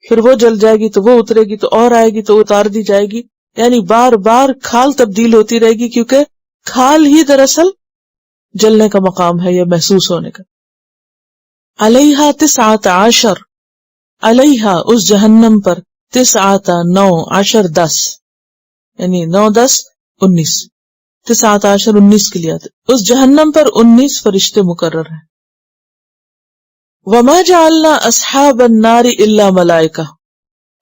پھر وہ جل جائے گی تو وہ اترے گی تو اور آئے گی تو اتار دی جائے گی، یعنی بار بار کھال تبدیل ہوتی رہے گی، کیونکہ کھال ہی دراصل جلنے کا مقام ہے یا محسوس ہونے کا۔ علیہا 19، علیہا اس جہنم پر، 19 10، یعنی 9 10 19، 19 کے لیے آتے، اس جہنم پر 19 فرشتے مقرر ہیں۔ وما جعلنا اصحاب النار الا ملائکہ،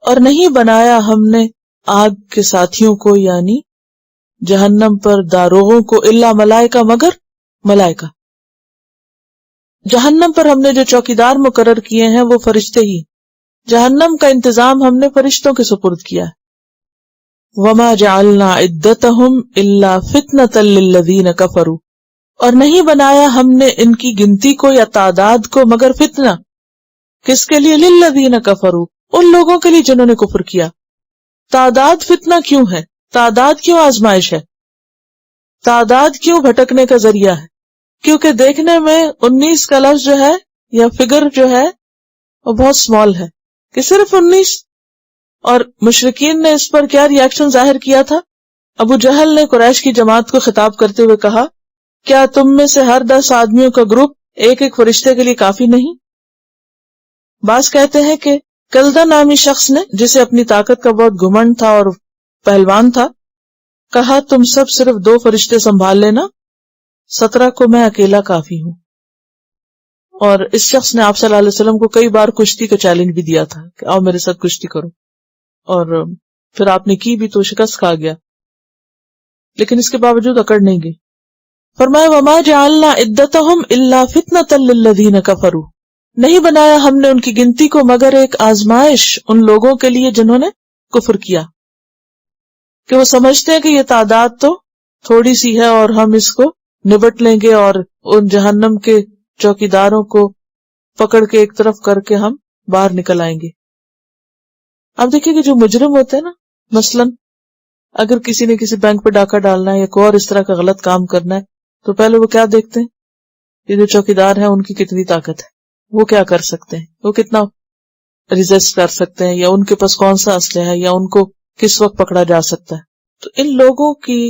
اور نہیں بنایا ہم نے آگ کے ساتھیوں کو یعنی جہنم پر داروغوں کو، الا ملائکہ مگر ملائکہ۔ جہنم پر ہم نے جو چوکیدار مقرر کیے ہیں وہ فرشتے ہی، جہنم کا انتظام ہم نے فرشتوں کے سپرد کیا ہے۔ وما جعلنا عدتهم الا فتنة للذین کفروا، اور نہیں بنایا ہم نے ان کی گنتی کو یا تعداد کو مگر فتنہ، کس کے لیے، للذین کفروا، ان لوگوں کے لیے جنہوں نے کفر کیا۔ تعداد فتنہ کیوں ہے، تعداد کیوں آزمائش ہے، تعداد کیوں بھٹکنے کا ذریعہ ہے، کیونکہ دیکھنے میں 19 کا لفظ جو ہے یا فگر جو ہے وہ بہت سمال ہے کہ صرف 19۔ اور مشرکین نے اس پر کیا ری ایکشن ظاہر کیا تھا، ابو جہل نے قریش کی جماعت کو خطاب کرتے ہوئے کہا، کیا تم میں سے ہر 10 آدمیوں کا گروپ ایک ایک فرشتے کے لیے کافی نہیں؟ بعض کہتے ہیں کہ کلدہ نامی شخص نے، جسے اپنی طاقت کا بہت گھمنڈ تھا اور پہلوان تھا، کہا تم سب صرف 2 فرشتے سنبھال لینا، 17 کو میں اکیلا کافی ہوں۔ اور اس شخص نے آپ صلی اللہ علیہ وسلم کو کئی بار کشتی کا چیلنج بھی دیا تھا کہ آؤ میرے ساتھ کشتی کرو، اور پھر آپ نے کی بھی تو شکست کھا گیا، لیکن اس کے باوجود اکڑ نہیں گئی۔ فرمایا وما جعلنا عدتهم الا فتنة للذین کفروا، نہیں بنایا ہم نے ان کی گنتی کو مگر ایک آزمائش ان لوگوں کے لیے جنہوں نے کفر کیا، کہ وہ سمجھتے ہیں کہ یہ تعداد تو تھوڑی سی ہے اور ہم اس کو نبٹ لیں گے اور ان جہنم کے چوکیداروں کو پکڑ کے ایک طرف کر کے ہم باہر نکل آئیں گے۔ آپ دیکھیں کہ جو مجرم ہوتے ہیں نا، مثلاً اگر کسی نے کسی بینک پہ ڈاکہ ڈالنا ہے یا کوئی اور اس طرح کا غلط کام کرنا ہے تو پہلے وہ کیا دیکھتے ہیں، یہ جو چوکیدار ہیں ان کی کتنی طاقت ہے، وہ کیا کر سکتے ہیں، وہ کتنا ریزسٹ کر سکتے ہیں، یا ان کے پاس کون سا اسلحہ ہے، یا ان کو کس وقت پکڑا جا سکتا ہے۔ تو ان لوگوں کی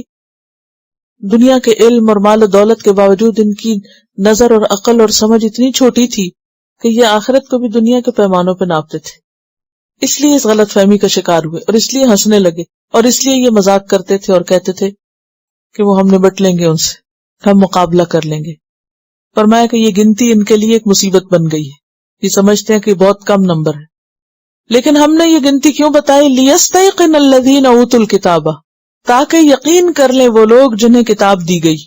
دنیا کے علم اور مال و دولت کے باوجود ان کی نظر اور عقل اور سمجھ اتنی چھوٹی تھی کہ یہ آخرت کو بھی دنیا کے پیمانوں پہ ناپتے تھے، اس لیے اس غلط فہمی کا شکار ہوئے اور اس لیے ہنسنے لگے اور اس لیے یہ مذاق کرتے تھے اور کہتے تھے کہ وہ ہم نمٹ لیں گے ان سے، ہم مقابلہ کر لیں گے. فرمایا کہ یہ گنتی ان کے لیے ایک مصیبت بن گئی ہے، یہ سمجھتے ہیں کہ بہت کم نمبر ہے. لیکن ہم نے یہ گنتی کیوں بتائی؟ لِيَسْتَيْقِنَ الَّذِينَ أُوتُوا الْكِتَابَ، تاکہ یقین کر لیں وہ لوگ جنہیں کتاب دی گئی.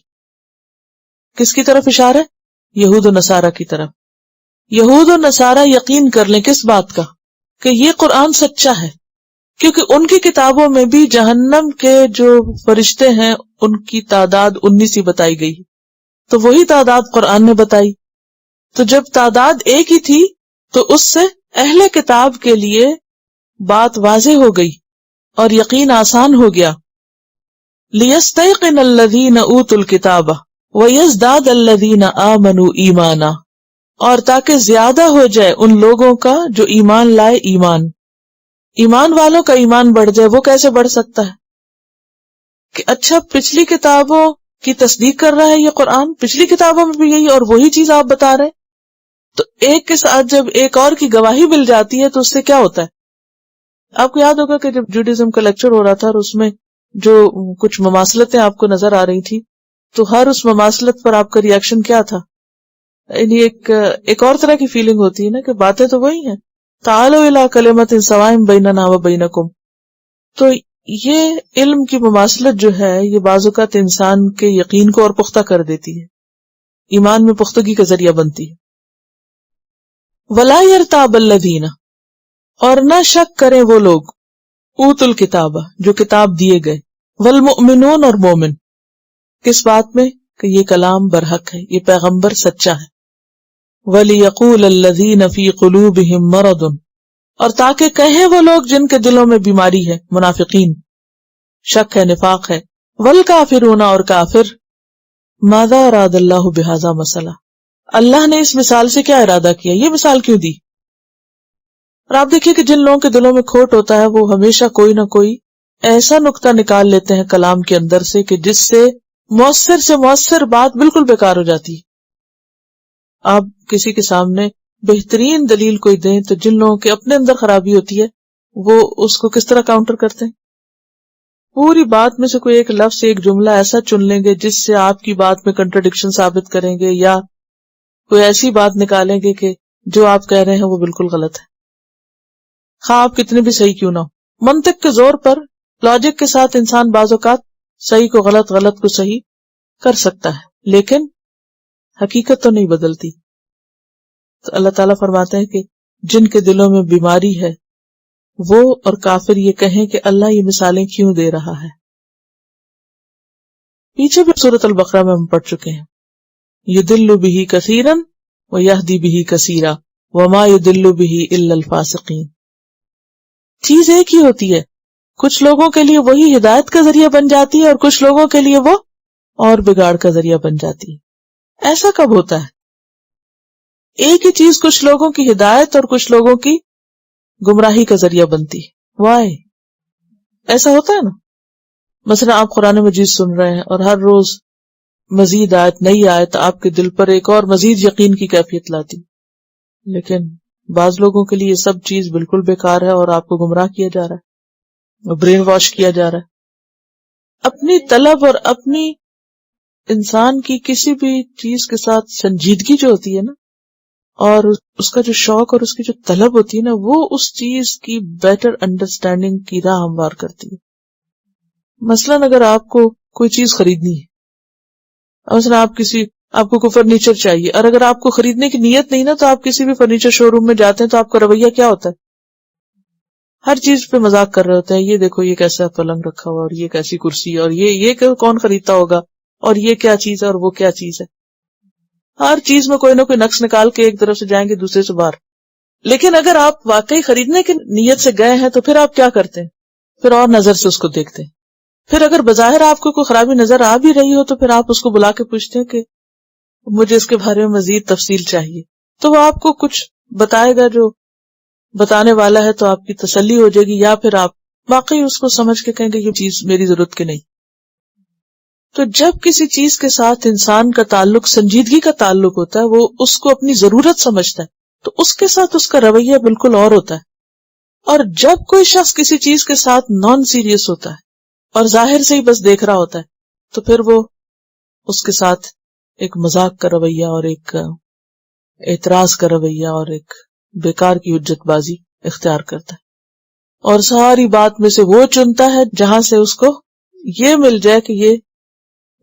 کس کی طرف اشارہ ہے؟ یہود و نصارہ کی طرف. یہود و نصارہ یقین کر لیں کس بات کا؟ کہ یہ قرآن سچا ہے، کیونکہ ان کی کتابوں میں بھی جہنم کے جو فرشتے ہیں ان کی تعداد 19 ہی بتائی گئی، تو وہی تعداد قرآن نے بتائی. تو جب تعداد ایک ہی تھی تو اس سے اہل کتاب کے لیے بات واضح ہو گئی اور یقین آسان ہو گیا. لِيَسْتَيْقِنَ الَّذِينَ أُوتُوا الْكِتَابَ وَيَزْدَادَ الَّذِينَ آمَنُوا ایمانا، اور تاکہ زیادہ ہو جائے ان لوگوں کا جو ایمان لائے ایمان. ایمان والوں کا ایمان بڑھ جائے. وہ کیسے بڑھ سکتا ہے؟ کہ اچھا پچھلی کتابوں کی تصدیق کر رہا ہے یہ قرآن، پچھلی کتابوں میں بھی یہی اور وہی چیز آپ بتا رہے، تو ایک کے ساتھ جب ایک اور کی گواہی مل جاتی ہے تو اس سے کیا ہوتا ہے؟ آپ کو یاد ہوگا کہ جب جوڈیزم کا لیکچر ہو رہا تھا اور اس میں جو کچھ مماثلتیں آپ کو نظر آ رہی تھی، تو ہر اس مماثلت پر آپ کا ری ایکشن کیا تھا؟ یعنی ایک اور طرح کی فیلنگ ہوتی ہے نا کہ باتیں تو وہی ہیں، تعالوا الی کلمۃ سواء بیننا و بینکم. تو یہ علم کی مماثلت جو ہے یہ بعض اوقات انسان کے یقین کو اور پختہ کر دیتی ہے، ایمان میں پختگی کا ذریعہ بنتی ہے. ولا یرتاب الذین، اور نہ شک کریں وہ لوگ، اوتوا الکتاب، جو کتاب دیے گئے، والمؤمنون، اور مومن. کس بات میں؟ کہ یہ کلام برحق ہے، یہ پیغمبر سچا ہے. وَلِيَقُولَ الَّذِينَ فِي قُلُوبِهِم مَرَضٌ، اور تاکہ کہیں وہ لوگ جن کے دلوں میں بیماری ہے، منافقین، شک ہے، نفاق ہے. وَالْكَافِرُونَ، اور کافر. مَاذَا أَرَادَ اللَّهُ بِهَذَا مَثَلًا، اللہ نے اس مثال سے کیا ارادہ کیا، یہ مثال کیوں دی؟ اور آپ دیکھیے کہ جن لوگوں کے دلوں میں کھوٹ ہوتا ہے وہ ہمیشہ کوئی نہ کوئی ایسا نقطہ نکال لیتے ہیں کلام کے اندر سے کہ جس سے مؤثر بات بالکل بیکار ہو جاتی ہے. آپ کسی کے سامنے بہترین دلیل کوئی دیں تو جن لوگوں کے اپنے اندر خرابی ہوتی ہے وہ اس کو کس طرح کاؤنٹر کرتے ہیں؟ پوری بات میں سے کوئی ایک لفظ، ایک جملہ ایسا چن لیں گے جس سے آپ کی بات میں کنٹرڈکشن ثابت کریں گے، یا کوئی ایسی بات نکالیں گے کہ جو آپ کہہ رہے ہیں وہ بالکل غلط ہے، خواہ آپ کتنے بھی صحیح کیوں نہ ہو. منطق کے زور پر، لاجک کے ساتھ انسان بعض اوقات صحیح کو غلط، غلط کو صحیح کر سکتا ہے، لیکن حقیقت تو نہیں بدلتی. تو اللہ تعالیٰ فرماتے ہیں کہ جن کے دلوں میں بیماری ہے وہ اور کافر یہ کہیں کہ اللہ یہ مثالیں کیوں دے رہا ہے. پیچھے بھی سورۃ البقرہ میں ہم پڑھ چکے ہیں، یضل بہ کثیرا ویہدی بہ کثیرا وما یضل بہ الا الفاسقین. چیز ایک ہی ہوتی ہے، کچھ لوگوں کے لیے وہی ہدایت کا ذریعہ بن جاتی ہے اور کچھ لوگوں کے لیے وہ اور بگاڑ کا ذریعہ بن جاتی ہے. ایسا کب ہوتا ہے؟ ایک ہی چیز کچھ لوگوں کی ہدایت اور کچھ لوگوں کی گمراہی کا ذریعہ بنتی ہے. وائی ایسا ہوتا ہے نا؟ مثلا آپ قرآن مجید سن رہے ہیں اور ہر روز مزید آیت، نئی آیت آپ کے دل پر ایک اور مزید یقین کی کیفیت لاتی، لیکن بعض لوگوں کے لیے یہ سب چیز بالکل بیکار ہے اور آپ کو گمراہ کیا جا رہا ہے، برین واش کیا جا رہا ہے. اپنی طلب اور اپنی انسان کی کسی بھی چیز کے ساتھ سنجیدگی جو ہوتی ہے نا، اور اس کا جو شوق اور اس کی جو طلب ہوتی ہے نا، وہ اس چیز کی بیٹر انڈرسٹینڈنگ کی راہ ہموار کرتی ہے. مثلاً اگر آپ کو کوئی چیز خریدنی ہے، مثلا آپ کو کوئی فرنیچر چاہیے، اور اگر آپ کو خریدنے کی نیت نہیں نا تو آپ کسی بھی فرنیچر شو روم میں جاتے ہیں تو آپ کا رویہ کیا ہوتا ہے؟ ہر چیز پہ مذاق کر رہے ہوتے ہیں، یہ دیکھو یہ کیسا پلنگ رکھا ہوا، اور یہ کیسی کرسی، اور یہ کون خریدتا ہوگا، اور یہ کیا چیز ہے اور وہ کیا چیز ہے. ہر چیز میں کوئی نہ کوئی نقص نکال کے ایک طرف سے جائیں گے دوسرے سے باہر. لیکن اگر آپ واقعی خریدنے کی نیت سے گئے ہیں تو پھر آپ کیا کرتے ہیں؟ پھر اور نظر سے اس کو دیکھتے ہیں. پھر اگر بظاہر آپ کو کوئی خرابی نظر آ بھی رہی ہو تو پھر آپ اس کو بلا کے پوچھتے ہیں کہ مجھے اس کے بارے میں مزید تفصیل چاہیے. تو وہ آپ کو کچھ بتائے گا جو بتانے والا ہے، تو آپ کی تسلی ہو جائے گی، یا پھر آپ واقعی اس کو سمجھ کے کہیں گے یہ چیز میری ضرورت کی نہیں. تو جب کسی چیز کے ساتھ انسان کا تعلق سنجیدگی کا تعلق ہوتا ہے، وہ اس کو اپنی ضرورت سمجھتا ہے، تو اس کے ساتھ اس کا رویہ بالکل اور ہوتا ہے. اور جب کوئی شخص کسی چیز کے ساتھ نان سیریس ہوتا ہے اور ظاہر سے ہی بس دیکھ رہا ہوتا ہے، تو پھر وہ اس کے ساتھ ایک مذاق کا رویہ اور ایک اعتراض کا رویہ اور ایک بیکار کی حجت بازی اختیار کرتا ہے، اور ساری بات میں سے وہ چنتا ہے جہاں سے اس کو یہ مل جائے کہ یہ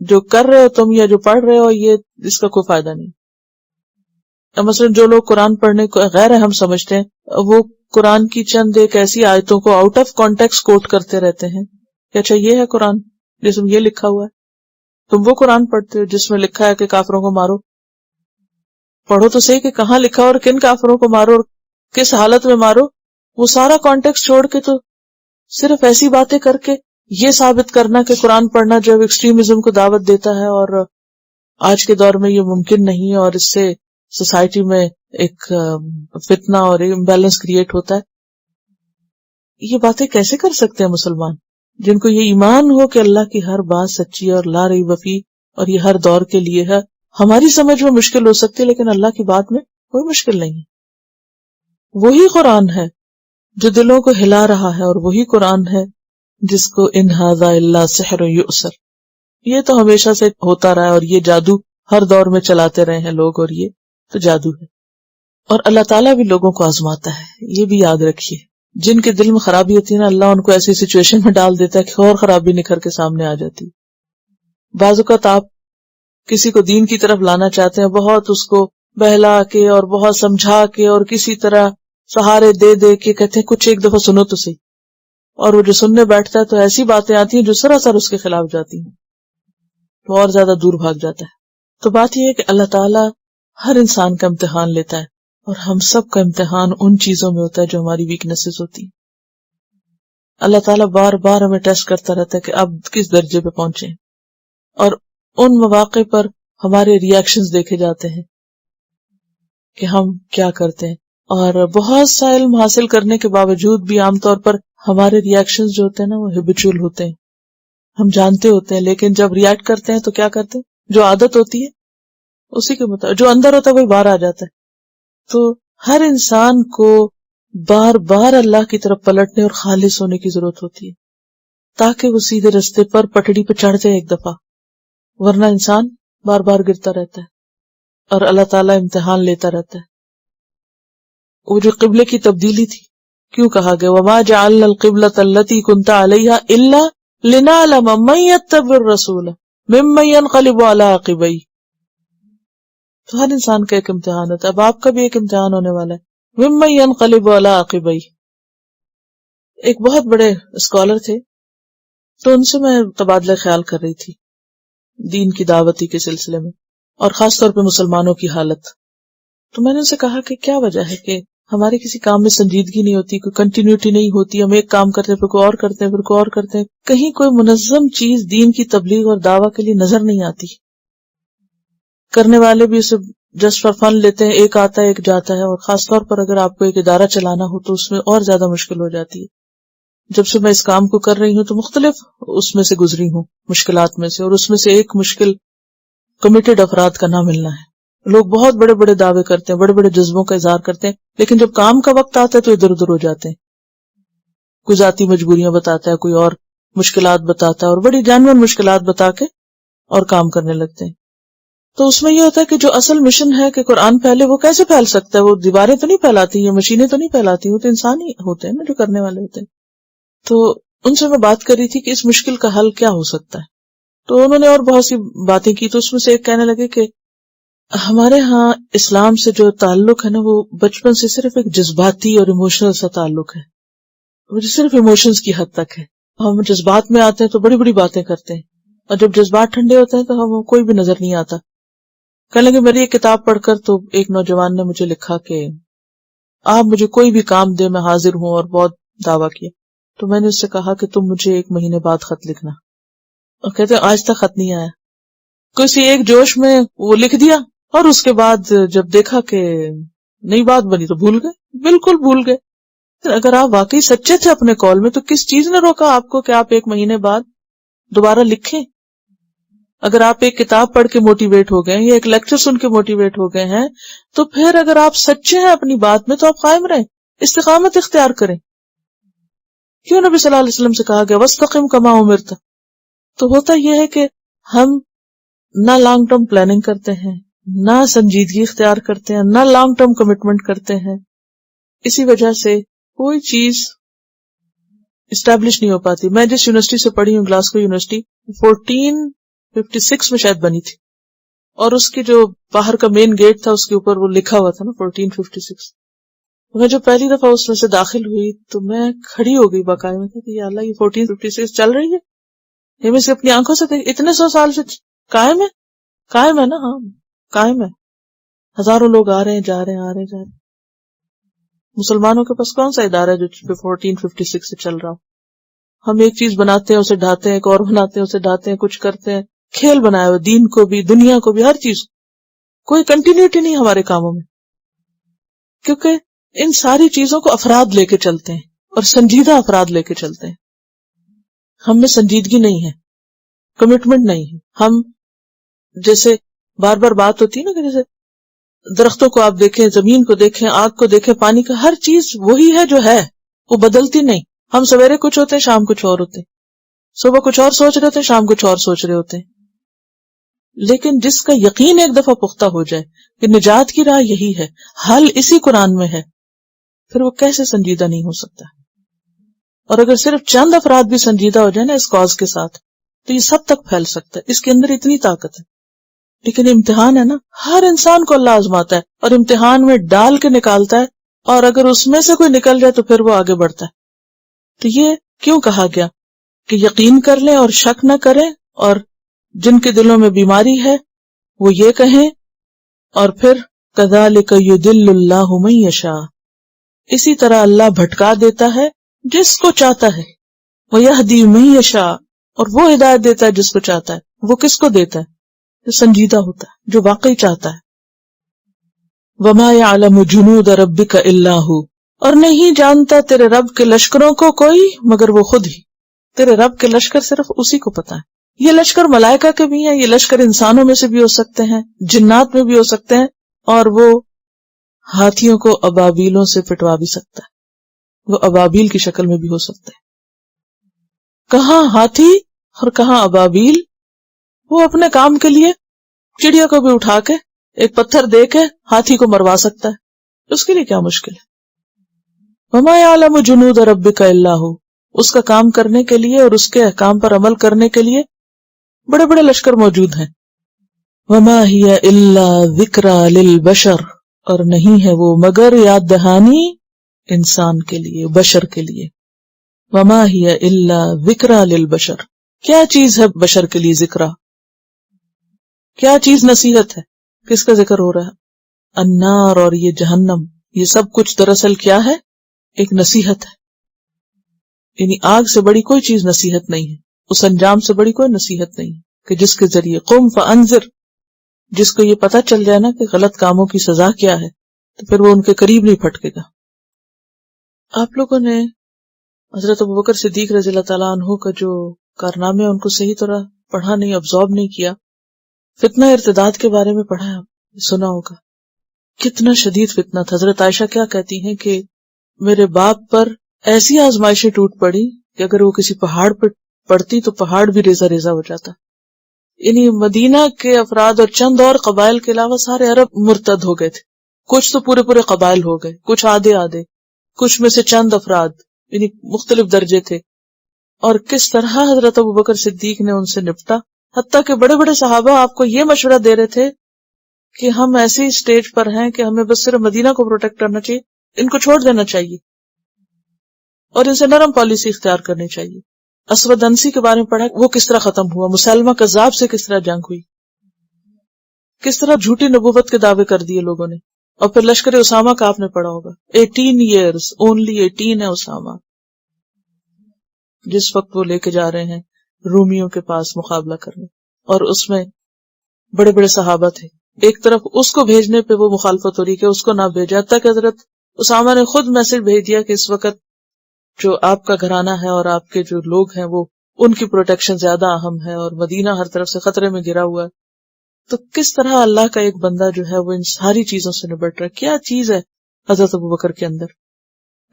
جو کر رہے ہو تم یا جو پڑھ رہے ہو یہ اس کا کوئی فائدہ نہیں۔ مثلا جو لوگ قرآن پڑھنے کو غیر اہم سمجھتے ہیں وہ قرآن کی چند ایک ایسی آیتوں کو آؤٹ آف کانٹیکسٹ کوٹ کرتے رہتے ہیں کہ اچھا یہ ہے قرآن جس میں یہ لکھا ہوا ہے، تم وہ قرآن پڑھتے ہو جس میں لکھا ہے کہ کافروں کو مارو، پڑھو تو صحیح کہ کہاں لکھا اور کن کافروں کو مارو اور کس حالت میں مارو۔ وہ سارا کانٹیکسٹ چھوڑ کے تو صرف ایسی باتیں کر کے یہ ثابت کرنا کہ قرآن پڑھنا جو ایکسٹریمزم کو دعوت دیتا ہے اور آج کے دور میں یہ ممکن نہیں ہے اور اس سے سوسائٹی میں ایک فتنہ اور امبیلنس کریٹ ہوتا ہے، یہ باتیں کیسے کر سکتے ہیں مسلمان جن کو یہ ایمان ہو کہ اللہ کی ہر بات سچی ہے اور لا ریب فیہ اور یہ ہر دور کے لیے ہے۔ ہماری سمجھ میں مشکل ہو سکتی ہے لیکن اللہ کی بات میں کوئی مشکل نہیں ہے۔ وہی قرآن ہے جو دلوں کو ہلا رہا ہے اور وہی قرآن ہے جس کو ان ھذا الا سحر یؤثر، یہ تو ہمیشہ سے ہوتا رہا ہے اور یہ جادو ہر دور میں چلاتے رہے ہیں لوگ، اور یہ تو جادو ہے۔ اور اللہ تعالیٰ بھی لوگوں کو آزماتا ہے، یہ بھی یاد رکھیے۔ جن کے دل میں خرابی ہوتی ہے نا، اللہ ان کو ایسی سچویشن میں ڈال دیتا ہے کہ اور خرابی نکھر کے سامنے آ جاتی۔ بعض اوقات آپ کسی کو دین کی طرف لانا چاہتے ہیں، بہت اس کو بہلا کے اور بہت سمجھا کے اور کسی طرح سہارے دے دے کے کہتے ہیں کچھ ایک دفعہ سنو تو صحیح، اور وہ جو سننے بیٹھتا ہے تو ایسی باتیں آتی ہیں جو سراسر اس کے خلاف جاتی ہیں، تو اور زیادہ دور بھاگ جاتا ہے۔ تو بات یہ ہے کہ اللہ تعالیٰ ہر انسان کا امتحان لیتا ہے، اور ہم سب کا امتحان ان چیزوں میں ہوتا ہے جو ہماری ویکنیسز ہوتی ہیں۔ اللہ تعالیٰ بار بار ہمیں ٹیسٹ کرتا رہتا ہے کہ اب کس درجے پہ پہنچے، اور ان مواقع پر ہمارے ریئیکشنز دیکھے جاتے ہیں کہ ہم کیا کرتے ہیں، اور بہت سا علم حاصل کرنے کے باوجود بھی عام طور پر ہمارے ریئیکشنز جو ہوتے ہیں نا وہ ہیبیچول ہوتے ہیں، ہم جانتے ہوتے ہیں، لیکن جب ریئیکٹ کرتے ہیں تو کیا کرتے ہیں، جو عادت ہوتی ہے اسی کے مطابق جو اندر ہوتا ہے وہی باہر آ جاتا ہے۔ تو ہر انسان کو بار بار اللہ کی طرف پلٹنے اور خالص ہونے کی ضرورت ہوتی ہے تاکہ وہ سیدھے رستے پر پٹڑی پہ چڑھ جائے ایک دفعہ، ورنہ انسان بار بار گرتا رہتا ہے اور اللہ تعالیٰ امتحان لیتا رہتا ہے۔ وہ جو قبلے کی تبدیلی تھی، کیوں کہا گیا وَمَا جَعَلْنَا الْقِبْلَةَ الَّتِي كُنْتَ عَلَيْهَا إِلَّا لِنَعْلَمَ مَن يَتَّبِعُ الرَّسُولَ مِمَّن يَنقَلِبُ عَلَىٰ عَقِبَيْهِ۔ تو ہر انسان کا ایک امتحان ہوتا ہے، اب آپ کا بھی ایک امتحان ہونے والا ہے، مِمَّن يَنقَلِبُ عَلَىٰ عَقِبَيْهِ۔ ایک بہت بڑے اسکالر تھے، تو ان سے میں تبادلہ خیال کر رہی تھی دین کی دعوتی کے سلسلے میں، اور خاص طور پہ مسلمانوں کی حالت۔ تو میں نے ان سے کہا کہ کیا وجہ ہے کہ ہمارے کسی کام میں سنجیدگی نہیں ہوتی، کوئی کنٹینیوٹی نہیں ہوتی، ہم ایک کام کرتے ہیں پھر کوئی اور کرتے ہیں پھر کوئی اور کرتے ہیں، کہیں کوئی منظم چیز دین کی تبلیغ اور دعویٰ کے لیے نظر نہیں آتی۔ کرنے والے بھی اسے جسٹ فار فن لیتے ہیں، ایک آتا ہے ایک جاتا ہے، اور خاص طور پر اگر آپ کو ایک ادارہ چلانا ہو تو اس میں اور زیادہ مشکل ہو جاتی ہے۔ جب سے میں اس کام کو کر رہی ہوں تو مختلف اس میں سے گزری ہوں مشکلات میں سے، اور اس میں سے ایک مشکل کمیٹڈ افراد کا نہ ملنا ہے۔ لوگ بہت بڑے بڑے دعوے کرتے ہیں، بڑے بڑے جذبوں کا اظہار کرتے ہیں، لیکن جب کام کا وقت آتا ہے تو ادھر ادھر ہو جاتے ہیں، کوئی ذاتی مجبوریاں بتاتا ہے، کوئی اور مشکلات بتاتا ہے، اور بڑی جانور مشکلات بتا کے اور کام کرنے لگتے ہیں۔ تو اس میں یہ ہوتا ہے کہ جو اصل مشن ہے کہ قرآن پھیلے، وہ کیسے پھیل سکتا ہے؟ وہ دیواریں تو نہیں پھیلاتی، یہ مشینیں تو نہیں پھیلاتی، وہ تو انسان ہی ہوتے ہیں نا جو کرنے والے ہوتے ہیں۔ تو ان سے میں بات کر رہی تھی کہ اس مشکل کا حل کیا ہو سکتا ہے، تو انہوں نے اور بہت سی باتیں کی، تو اس میں سے ایک کہنے لگے کہ ہمارے ہاں اسلام سے جو تعلق ہے نا وہ بچپن سے صرف ایک جذباتی اور ایموشنل سا تعلق ہے، وہ صرف ایموشنز کی حد تک ہے۔ ہم جذبات میں آتے ہیں تو بڑی بڑی باتیں کرتے ہیں، اور جب جذبات ٹھنڈے ہوتے ہیں تو ہم کوئی بھی نظر نہیں آتا۔ کہنے لگے میری ایک کتاب پڑھ کر تو ایک نوجوان نے مجھے لکھا کہ آپ مجھے کوئی بھی کام دے میں حاضر ہوں، اور بہت دعویٰ کیا۔ تو میں نے اس سے کہا کہ تم مجھے 1 مہینے بعد خط لکھنا، اور کہتے ہیں آج تک خط نہیں آیا۔ کسی ایک جوش میں وہ لکھ دیا، اور اس کے بعد جب دیکھا کہ نئی بات بنی تو بھول گئے، بالکل بھول گئے۔ اگر آپ واقعی سچے تھے اپنے قول میں تو کس چیز نے روکا آپ کو کہ آپ 1 مہینے بعد دوبارہ لکھیں؟ اگر آپ ایک کتاب پڑھ کے موٹیویٹ ہو گئے یا ایک لیکچر سن کے موٹیویٹ ہو گئے ہیں، تو پھر اگر آپ سچے ہیں اپنی بات میں تو آپ قائم رہیں، استقامت اختیار کریں۔ کیوں نبی صلی اللہ علیہ وسلم سے کہا گیا وَاسْتَقِمْ كَمَا أُمِرْتَ؟ تو ہوتا یہ ہے کہ ہم نہ لانگ ٹرم پلاننگ کرتے ہیں، نہ سنجیدگی اختیار کرتے ہیں، نہ لانگ ٹرم کمٹمنٹ کرتے ہیں. اسی وجہ سے کوئی چیز اسٹیبلش نہیں ہو پاتی. میں جس یونیورسٹی سے پڑھی ہوں، گلاسکو یونیورسٹی، 1456 میں شاید بنی تھی، اور اس کی جو باہر کا مین گیٹ تھا اس کے اوپر وہ لکھا ہوا تھا نا 1456. میں جو پہلی دفعہ اس میں سے داخل ہوئی تو میں کھڑی ہو گئی باقاعدہ، میں کہ یا اللہ یہ 1456 چل رہی ہے، یہ میں سے اپنی آنکھوں سے دیکھ، اتنے 100 سال سے قائم ہے نا. ہاں قائم ہے، ہزاروں لوگ آ رہے ہیں، جا رہے ہیں، آ رہے ہیں، جا رہے ہیں. مسلمانوں کے پاس کون سا ادارہ ہے جو 1456 سے چل رہا ہو؟ ہم ایک چیز بناتے ہیں اسے ڈھاتے ہیں، ایک اور بناتے ہیں اسے ڈھاتے ہیں، کچھ کرتے ہیں، کھیل بنایا ہوا دین کو بھی، دنیا کو بھی، ہر چیز. کوئی کنٹینیوٹی نہیں ہمارے کاموں میں، کیونکہ ان ساری چیزوں کو افراد لے کے چلتے ہیں، اور سنجیدہ افراد لے کے چلتے ہیں. ہم میں سنجیدگی نہیں ہے، کمٹمنٹ نہیں ہے. ہم جیسے بار بار بات ہوتی ہے نا کہ جیسے درختوں کو آپ دیکھیں، زمین کو دیکھیں، آگ کو دیکھیں، پانی کا، ہر چیز وہی ہے جو ہے، وہ بدلتی نہیں. ہم سویرے کچھ ہوتے ہیں، شام کچھ اور ہوتے ہیں، صبح کچھ اور سوچ رہے ہوتے ہیں، شام کچھ اور سوچ رہے ہوتے ہیں. لیکن جس کا یقین ایک دفعہ پختہ ہو جائے کہ نجات کی راہ یہی ہے، حل اسی قرآن میں ہے، پھر وہ کیسے سنجیدہ نہیں ہو سکتا. اور اگر صرف چند افراد بھی سنجیدہ ہو جائے نا اس کاز کے ساتھ تو یہ سب تک پھیل سکتا ہے. اس کے اندر اتنی طاقت ہے. لیکن امتحان ہے نا، ہر انسان کو اللہ آزماتا ہے اور امتحان میں ڈال کے نکالتا ہے، اور اگر اس میں سے کوئی نکل جائے تو پھر وہ آگے بڑھتا ہے. تو یہ کیوں کہا گیا کہ یقین کر لیں اور شک نہ کریں، اور جن کے دلوں میں بیماری ہے وہ یہ کہیں، اور پھر کذالک یضل اللہ من یشاء، اسی طرح اللہ بھٹکا دیتا ہے جس کو چاہتا ہے، ویہدی من یشاء، اور وہ ہدایت دیتا ہے جس کو چاہتا ہے. وہ کس کو دیتا ہے؟ جو سنجیدہ ہوتا ہے، جو واقعی چاہتا ہے. وما یعلم جنود ربک الا ھو، اور نہیں جانتا تیرے رب کے لشکروں کو کوئی مگر وہ خود ہی. تیرے رب کے لشکر صرف اسی کو پتا ہے. یہ لشکر ملائکہ کے بھی ہیں، یہ لشکر انسانوں میں سے بھی ہو سکتے ہیں، جنات میں بھی ہو سکتے ہیں، اور وہ ہاتھیوں کو ابابیلوں سے پٹوا بھی سکتا ہے. وہ ابابیل کی شکل میں بھی ہو سکتے ہیں. کہاں ہاتھی اور کہاں ابابیل. وہ اپنے کام کے لیے چڑیا کو بھی اٹھا کے ایک پتھر دے کے ہاتھی کو مروا سکتا ہے، اس کے لیے کیا مشکل ہے. وما یعلم جنود ربک الا ھو، اس کا کام کرنے کے لیے اور اس کے احکام پر عمل کرنے کے لیے بڑے بڑے لشکر موجود ہیں. وما ہی الا ذکری للبشر، اور نہیں ہے وہ مگر یاد دہانی انسان کے لیے، بشر کے لیے. وما ہی الا ذکری للبشر، کیا چیز ہے بشر کے لیے ذکرہ؟ کیا چیز نصیحت ہے؟ کس کا ذکر ہو رہا ہے؟ النار، اور یہ جہنم. یہ سب کچھ دراصل کیا ہے؟ ایک نصیحت ہے. یعنی آگ سے بڑی کوئی چیز نصیحت نہیں ہے، اس انجام سے بڑی کوئی نصیحت نہیں ہے کہ جس کے ذریعے قم فانذر، جس کو یہ پتا چل جائے نا کہ غلط کاموں کی سزا کیا ہے تو پھر وہ ان کے قریب نہیں پھٹکے گا. آپ لوگوں نے حضرت ابوبکر صدیق رضی اللہ تعالیٰ عنہ کا جو کارنامے ان کو صحیح طرح پڑھا نہیں، ابزارب نہیں کیا. فتنہ ارتداد کے بارے میں پڑھا ہے، سنا ہوگا کتنا شدید فتنہ تھا. حضرت عائشہ کیا کہتی ہیں کہ میرے باپ پر ایسی آزمائشیں ٹوٹ پڑی کہ اگر وہ کسی پہاڑ پر پڑتی تو پہاڑ بھی ریزہ ریزہ ہو جاتا. یعنی مدینہ کے افراد اور چند اور قبائل کے علاوہ سارے عرب مرتد ہو گئے تھے. کچھ تو پورے پورے قبائل ہو گئے، کچھ آدھے آدھے، کچھ میں سے چند افراد، یعنی مختلف درجے تھے. اور کس طرح حضرت ابوبکر صدیق نے ان سے نپٹا، حتیٰ کہ بڑے بڑے صحابہ آپ کو یہ مشورہ دے رہے تھے کہ ہم ایسی اسٹیج پر ہیں کہ ہمیں بس صرف مدینہ کو پروٹیکٹ کرنا چاہیے، ان کو چھوڑ دینا چاہیے اور ان سے نرم پالیسی اختیار کرنی چاہیے. اسود انسی کے بارے میں پڑھا، وہ کس طرح ختم ہوا، مسلمہ کذاب سے کس طرح جنگ ہوئی، کس طرح جھوٹی نبوت کے دعوے کر دیے لوگوں نے. اور پھر لشکر اسامہ کا آپ نے پڑھا ہوگا، 18 ایئرز، اونلی 18 ہے اسامہ، جس وقت وہ لے کے جا رہے ہیں رومیوں کے پاس مقابلہ کرنے. اور اس میں بڑے بڑے صحابہ تھے. ایک طرف اس کو بھیجنے پہ وہ مخالفت ہو رہی کہ اس کو نہ بھیجا، تک حضرت اسامہ نے خود میسج بھیج دیا کہ اس وقت جو آپ کا گھرانہ ہے اور آپ کے جو لوگ ہیں وہ ان کی پروٹیکشن زیادہ اہم ہے، اور مدینہ ہر طرف سے خطرے میں گھرا ہوا ہے. تو کس طرح اللہ کا ایک بندہ جو ہے وہ ان ساری چیزوں سے نبٹ رہا ہے. کیا چیز ہے حضرت ابوبکر کے اندر؟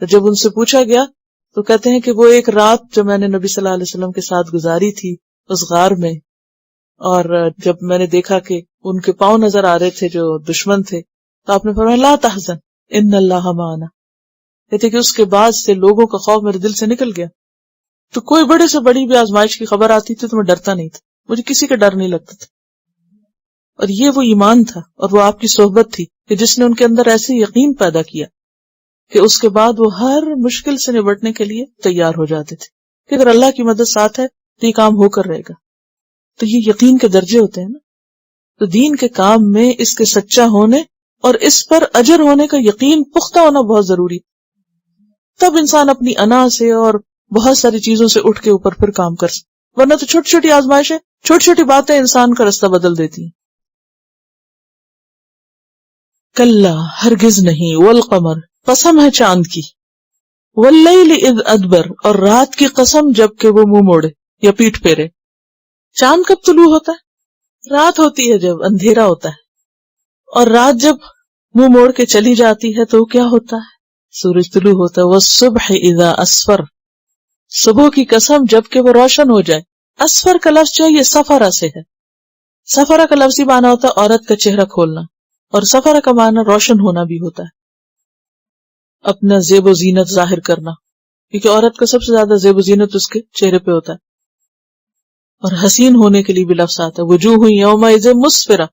جب ان سے پوچھا گیا تو کہتے ہیں کہ وہ ایک رات جو میں نے نبی صلی اللہ علیہ وسلم کے ساتھ گزاری تھی اس غار میں، اور جب میں نے دیکھا کہ ان کے پاؤں نظر آ رہے تھے جو دشمن تھے، تو آپ نے فرمایا لا تحزن ان اللہ معنا. کہتے کہ اس کے بعد سے لوگوں کا خوف میرے دل سے نکل گیا. تو کوئی بڑے سے بڑی بھی آزمائش کی خبر آتی تھی تو میں ڈرتا نہیں تھا، مجھے کسی کا ڈر نہیں لگتا تھا. اور یہ وہ ایمان تھا اور وہ آپ کی صحبت تھی کہ جس نے ان کے اندر ایسے یقین پیدا کیا کہ اس کے بعد وہ ہر مشکل سے نبٹنے کے لیے تیار ہو جاتے تھے کہ اگر اللہ کی مدد ساتھ ہے تو یہ کام ہو کر رہے گا. تو یہ یقین کے درجے ہوتے ہیں نا. تو دین کے کام میں اس کے سچا ہونے اور اس پر اجر ہونے کا یقین پختہ ہونا بہت ضروری. تب انسان اپنی انا سے اور بہت ساری چیزوں سے اٹھ کے اوپر پھر کام کر سکتا، ورنہ تو چھوٹی چھوٹی آزمائشیں، چھوٹی چھوٹی باتیں انسان کا رستہ بدل دیتی ہیں. کلا ہرگز نہیں، والقمر قسم ہے چاند کی، واللیل اذ ادبر اور رات کی قسم جب کہ وہ منہ موڑے یا پیٹھ پھیرے. چاند کب طلوع ہوتا ہے؟ رات ہوتی ہے جب اندھیرا ہوتا ہے. اور رات جب منہ موڑ کے چلی جاتی ہے تو کیا ہوتا ہے؟ سورج طلوع ہوتا ہے. والصبح اذا اسفر، صبح کی قسم جب کہ وہ روشن ہو جائے. اسفر کا لفظ جو ہے یہ سفرہ سے ہے. سفرہ کا لفظی معنی ہوتا ہے عورت کا چہرہ کھولنا، اور سفرہ کا معنی روشن ہونا بھی ہوتا ہے، اپنا زیب و زینت ظاہر کرنا، کیونکہ عورت کا سب سے زیادہ زیب و زینت اس کے چہرے پہ ہوتا ہے. اور حسین ہونے کے لیے بھی لفظ آتا ہے وجوہ یومئذ مسفرہ،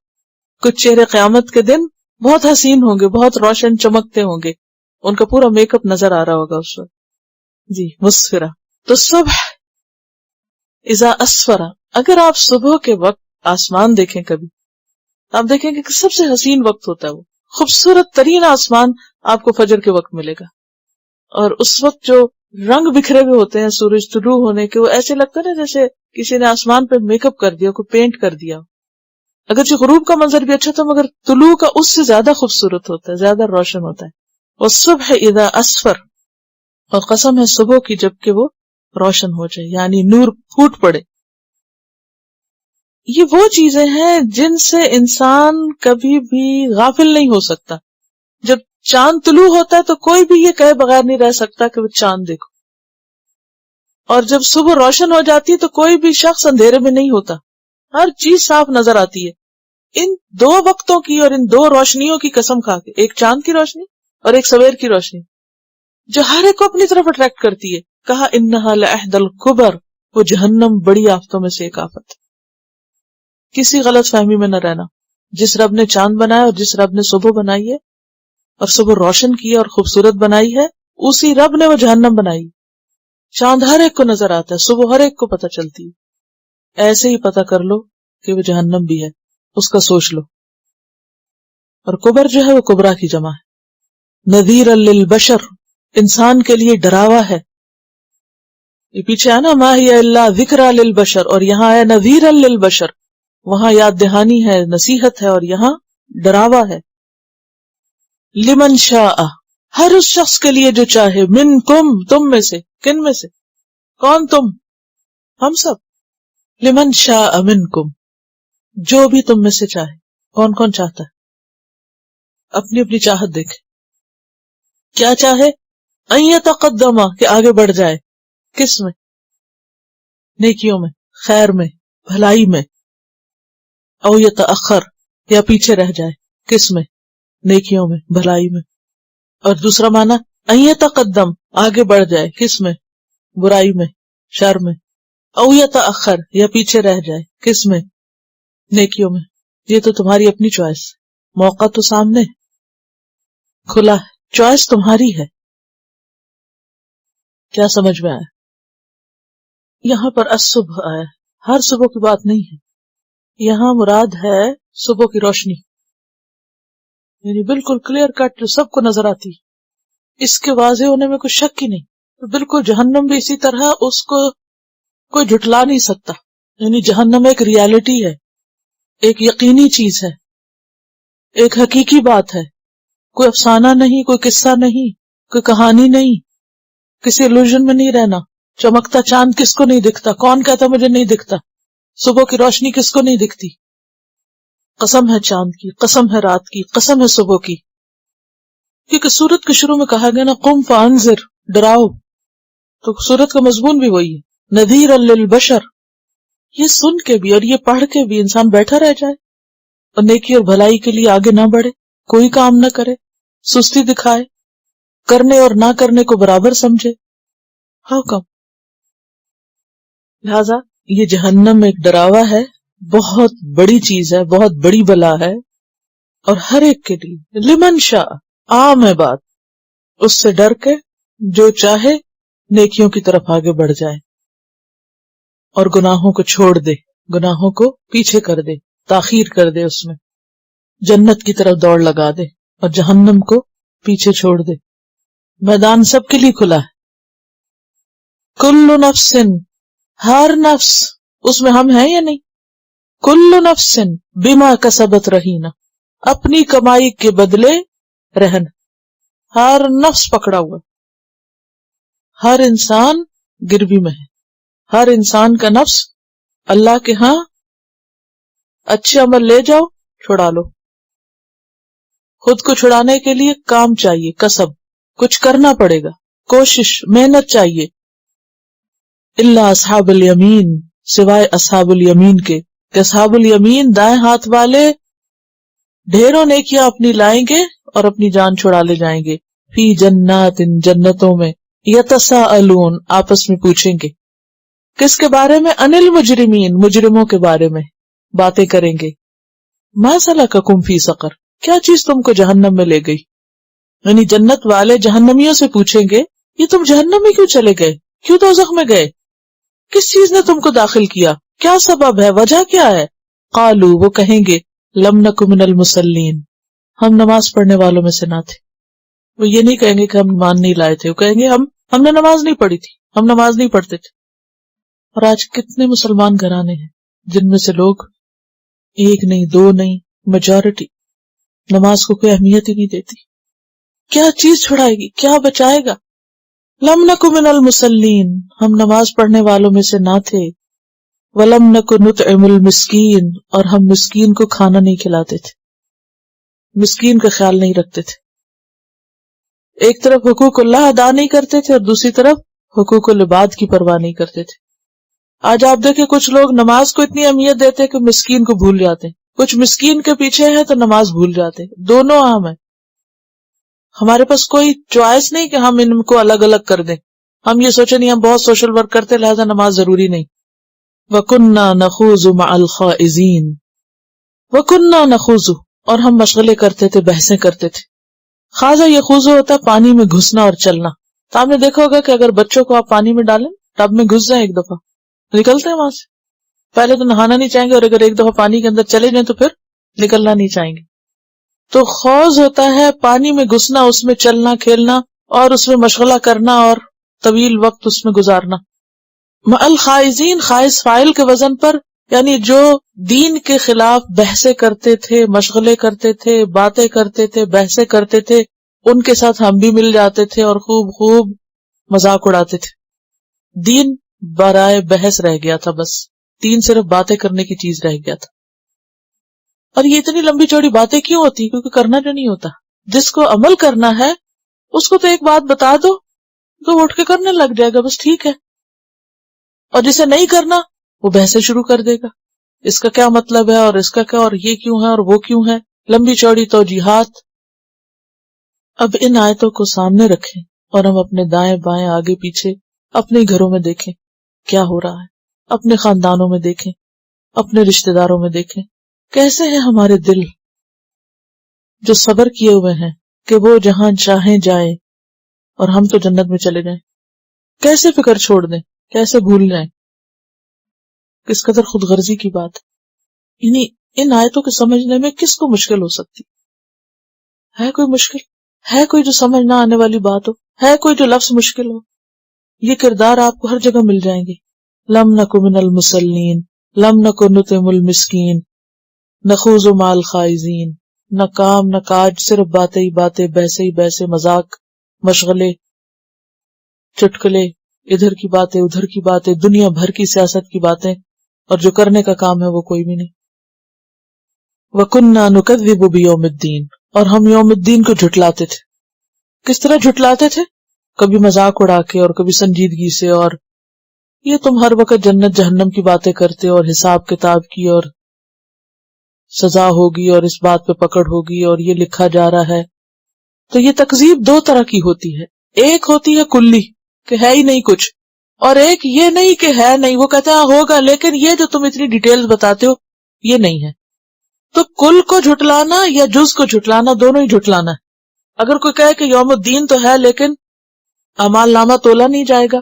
کچھ چہرے قیامت کے دن بہت حسین ہوں گے، بہت روشن چمکتے ہوں گے، ان کا پورا میک اپ نظر آ رہا ہوگا اس وقت. جی مسفرہ. تو صبح اذا اسفرہ، اگر آپ صبح کے وقت آسمان دیکھیں کبھی، آپ دیکھیں گے کہ سب سے حسین وقت ہوتا ہے، وہ خوبصورت ترین آسمان آپ کو فجر کے وقت ملے گا. اور اس وقت جو رنگ بکھرے ہوئے ہوتے ہیں سورج طلوع ہونے کے، وہ ایسے لگتا ہے نا جیسے کسی نے آسمان پہ میک اپ کر دیا، کوئی پینٹ کر دیا. اگرچہ غروب کا منظر بھی اچھا تھا مگر طلوع کا اس سے زیادہ خوبصورت ہوتا ہے، زیادہ روشن ہوتا ہے. والصبح اذا اسفر، اور قسم ہے صبح کی جب کہ وہ روشن ہو جائے، یعنی نور پھوٹ پڑے. یہ وہ چیزیں ہیں جن سے انسان کبھی بھی غافل نہیں ہو سکتا. جب چاند طلوع ہوتا ہے تو کوئی بھی یہ کہے بغیر نہیں رہ سکتا کہ وہ چاند دیکھو. اور جب صبح روشن ہو جاتی ہے تو کوئی بھی شخص اندھیرے میں نہیں ہوتا، ہر چیز صاف نظر آتی ہے. ان دو وقتوں کی اور ان دو روشنیوں کی قسم کھا کے، ایک چاند کی روشنی اور ایک سویر کی روشنی، جو ہر ایک کو اپنی طرف اٹریکٹ کرتی ہے. کہا انہا لإحدى الکبر، وہ جہنم بڑی آفتوں میں سے ایک آفت. کسی غلط فہمی میں نہ رہنا. جس رب نے چاند بنایا اور جس رب نے صبح بنائی ہے اور صبح روشن کی اور خوبصورت بنائی ہے، اسی رب نے وہ جہنم بنائی. چاند ہر ایک کو نظر آتا ہے، صبح ہر ایک کو پتہ چلتی ہے. ایسے ہی پتہ کر لو کہ وہ جہنم بھی ہے، اس کا سوچ لو. اور کبر جو ہے وہ کبرا کی جمع ہے. نذیر للبشر، انسان کے لیے ڈراوا ہے. یہ پیچھے ہے نا ما ہی الا ذکری للبشر، اور یہاں ہے نذیر للبشر. وہاں یاد دہانی ہے، نصیحت ہے، اور یہاں ڈراوا ہے. لمن شاء، ہر اس شخص کے لیے جو چاہے، منکم، تم میں سے. کن میں سے؟ کون تم؟ ہم سب. لمن شاء منکم، جو بھی تم میں سے چاہے. کون کون چاہتا ہے؟ اپنی اپنی چاہت دیکھے. کیا چاہے؟ ان یتقدم، کہ آگے بڑھ جائے. کس میں؟ نیکیوں میں، خیر میں، بھلائی میں. او یتأخر، یا پیچھے رہ جائے. کس میں؟ نیکیوں میں، بھلائی میں. اور دوسرا معنی ان یتقدم، آگے بڑھ جائے. کس میں؟ برائی میں، شر میں. او یتأخر، یا پیچھے رہ جائے. کس میں؟ نیکیوں میں. یہ تو تمہاری اپنی چوائس. موقع تو سامنے کھلا ہے، چوائس تمہاری ہے. کیا سمجھ میں آیا؟ یہاں پر الصبح آیا، ہر صبح کی بات نہیں ہے. یہاں مراد ہے صبح کی روشنی، یعنی بالکل کلیئر کٹ جو سب کو نظر آتی. اس کے واضح ہونے میں کوئی شک ہی نہیں. بالکل جہنم بھی اسی طرح، اس کو کوئی جھٹلا نہیں سکتا. یعنی جہنم ایک ریالٹی ہے، ایک یقینی چیز ہے، ایک حقیقی بات ہے. کوئی افسانہ نہیں، کوئی قصہ نہیں، کوئی کہانی نہیں. کسی الوژن میں نہیں رہنا. چمکتا چاند کس کو نہیں دکھتا؟ کون کہتا مجھے نہیں دکھتا؟ صبح کی روشنی کس کو نہیں دکھتی؟ قسم ہے چاند کی، قسم ہے رات کی، قسم ہے صبح کی. کیونکہ سورت کے شروع میں کہا گیا نا قم فانذر، ڈراؤ. تو سورت کا مضمون بھی وہی ہے، نذیر للبشر. یہ سن کے بھی اور یہ پڑھ کے بھی انسان بیٹھا رہ جائے اور نیکی اور بھلائی کے لیے آگے نہ بڑھے، کوئی کام نہ کرے، سستی دکھائے، کرنے اور نہ کرنے کو برابر سمجھے، ہاؤ کم؟ لہذا یہ جہنم ایک ڈراوا ہے، بہت بڑی چیز ہے، بہت بڑی بلا ہے، اور ہر ایک کے لیے لمن شاء، عام ہے بات، اس سے ڈر کے جو چاہے نیکیوں کی طرف آگے بڑھ جائے اور گناہوں کو چھوڑ دے، گناہوں کو پیچھے کر دے، تاخیر کر دے، اس میں جنت کی طرف دوڑ لگا دے اور جہنم کو پیچھے چھوڑ دے۔ میدان سب کے لیے کھلا ہے، کل نفس، ہر نفس، اس میں ہم ہیں یا نہیں؟ کل نفس بما کسبت رہینا، اپنی کمائی کے بدلے رہن، ہر نفس پکڑا ہوا، ہر انسان گروی میں ہے، ہر انسان کا نفس اللہ کے ہاں اچھے عمل لے جاؤ، چھڑا لو۔ خود کو چھڑانے کے لیے کام چاہیے، کسب، کچھ کرنا پڑے گا، کوشش، محنت چاہیے۔ الا اصحاب الیمین، سوائے اصحاب الیمین کے، کہ اصحاب الیمین دائیں ہاتھ والے ڈھیروں نیکیاں اپنی لائیں گے اور اپنی جان چھڑا لے جائیں گے، فی جنات، جنتوں میں، یتساءلون، آپس میں پوچھیں گے، کس کے بارے میں؟ عن المجرمین، مجرموں کے بارے میں باتیں کریں گے۔ ما سلککم فی سقر، کیا چیز تم کو جہنم میں لے گئی؟ یعنی جنت والے جہنمیوں سے پوچھیں گے یہ تم جہنم میں کیوں چلے گئے، کیوں دوزخ میں گئے، کس چیز نے تم کو داخل کیا، کیا سبب ہے، وجہ کیا ہے؟ قالو، وہ کہیں گے لم نک من المصلین، ہم نماز پڑھنے والوں میں سے نہ تھے۔ وہ یہ نہیں کہیں گے کہ ہم ایمان نہیں لائے تھے، وہ کہیں گے ہم نے نماز نہیں پڑھی تھی، ہم نماز نہیں پڑھتے تھے۔ اور آج کتنے مسلمان گھرانے ہیں جن میں سے لوگ ایک نہیں، دو نہیں، میجورٹی نماز کو کوئی اہمیت ہی نہیں دیتی۔ کیا چیز چھڑائے گی، کیا بچائے گا؟ لم نک من المصلین، ہم نماز پڑھنے والوں میں سے نہ تھے، ولم نک نطعم المسکین، اور ہم مسکین کو کھانا نہیں کھلاتے تھے، مسکین کا خیال نہیں رکھتے تھے۔ ایک طرف حقوق اللہ ادا نہیں کرتے تھے اور دوسری طرف حقوق العباد کی پرواہ نہیں کرتے تھے۔ آج آپ دیکھیں کچھ لوگ نماز کو اتنی اہمیت دیتے کہ مسکین کو بھول جاتے ہیں، کچھ مسکین کے پیچھے ہے تو نماز بھول جاتے، دونوں اہم ہے۔ ہمارے پاس کوئی چوائس نہیں کہ ہم ان کو الگ الگ کر دیں، ہم یہ سوچیں نہیں ہم بہت سوشل ورک کرتے لہذا نماز ضروری نہیں۔ وَكُنَّا نَخُوضُ مَعَ الْخَائِضِينَ، وَكُنَّا نَخُوضُ، اور ہم مشغلے کرتے تھے، بحثیں کرتے تھے۔ خاضہ یخوض ہوتا ہے پانی میں گھسنا اور چلنا، تو آپ نے دیکھا ہوگا کہ اگر بچوں کو آپ پانی میں ڈالیں، ٹب میں گھس جائیں ایک دفعہ، نکلتے ہیں وہاں سے، پہلے تو نہانا نہیں چاہیں گے اور اگر ایک دفعہ پانی کے اندر چلے جائیں تو پھر نکلنا نہیں چاہیں گے۔ تو خوض ہوتا ہے پانی میں گھسنا، اس میں چلنا کھیلنا اور اس میں مشغلہ کرنا اور طویل وقت اس میں گزارنا۔ مع الخائزین، خائز فاعل کے وزن پر، یعنی جو دین کے خلاف بحثیں کرتے تھے، مشغلے کرتے تھے، باتیں کرتے تھے، بحثیں کرتے تھے، ان کے ساتھ ہم بھی مل جاتے تھے اور خوب مذاق اڑاتے تھے۔ دین برائے بحث رہ گیا تھا، بس دین صرف باتیں کرنے کی چیز رہ گیا تھا۔ اور یہ اتنی لمبی چوڑی باتیں کیوں ہوتی؟ کیونکہ کرنا جو نہیں ہوتا۔ جس کو عمل کرنا ہے اس کو تو ایک بات بتا دو تو وہ اٹھ کے کرنے لگ جائے گا، بس ٹھیک ہے۔ اور جسے نہیں کرنا وہ بحثیں شروع کر دے گا، اس کا کیا مطلب ہے اور اس کا کیا، اور یہ کیوں ہے اور وہ کیوں ہے، لمبی چوڑی توجیحات۔ اب ان آیتوں کو سامنے رکھیں اور ہم اپنے دائیں بائیں آگے پیچھے اپنے گھروں میں دیکھیں کیا ہو رہا ہے، اپنے خاندانوں میں دیکھیں، اپنے رشتہ داروں میں دیکھیں، کیسے ہیں ہمارے دل جو صبر کیے ہوئے ہیں کہ وہ جہاں چاہیں جائیں اور ہم تو جنت میں چلے جائیں، کیسے فکر چھوڑ دیں، کیسے بھول جائیں۔ کس قدر خود غرضی کی بات ہے۔ یعنی ان آیتوں کے سمجھنے میں کس کو مشکل ہو سکتی ہے؟ کوئی مشکل ہے؟ کوئی جو سمجھ نہ آنے والی بات ہو؟ ہے کوئی جو لفظ مشکل ہو؟ یہ کردار آپ کو ہر جگہ مل جائیں گے۔ لم نک من المصلین، لم نک نطعم المسکین، نخوض مع الخائضین، نہ کام نہ کاج، صرف باتیں ہی باتیں، بحثیں ہی بحثیں، مذاق، مشغلے، چٹکلے، ادھر کی باتیں ادھر کی باتیں، دنیا بھر کی سیاست کی باتیں، اور جو کرنے کا کام ہے وہ کوئی بھی نہیں۔ وَكُنَّا نُكَذِّبُ بِيَوْمِ الدِّينِ، اور ہم یوم الدین کو جھٹلاتے تھے۔ کس طرح جھٹلاتے تھے؟ کبھی مذاق اڑا کے اور کبھی سنجیدگی سے، اور یہ تم ہر وقت جنت جہنم کی باتیں کرتے ہو اور حساب کتاب کی اور سزا ہوگی اور اس بات پہ پکڑ ہوگی اور یہ لکھا جا رہا ہے. تو یہ تکذیب دو طرح کی ہوتی ہے. ایک ہوتی ہے کلی کہ ہے ہی نہیں کچھ، اور ایک یہ نہیں کہ ہے نہیں، وہ کہتے ہیں ہوگا لیکن یہ جو تم اتنی ڈیٹیلز بتاتے ہو یہ نہیں ہے. تو کل کو جھٹلانا یا جز کو جھٹلانا دونوں ہی جھٹلانا ہے. اگر کوئی کہے کہ یوم الدین تو ہے لیکن اعمال نامہ تولا نہیں جائے گا،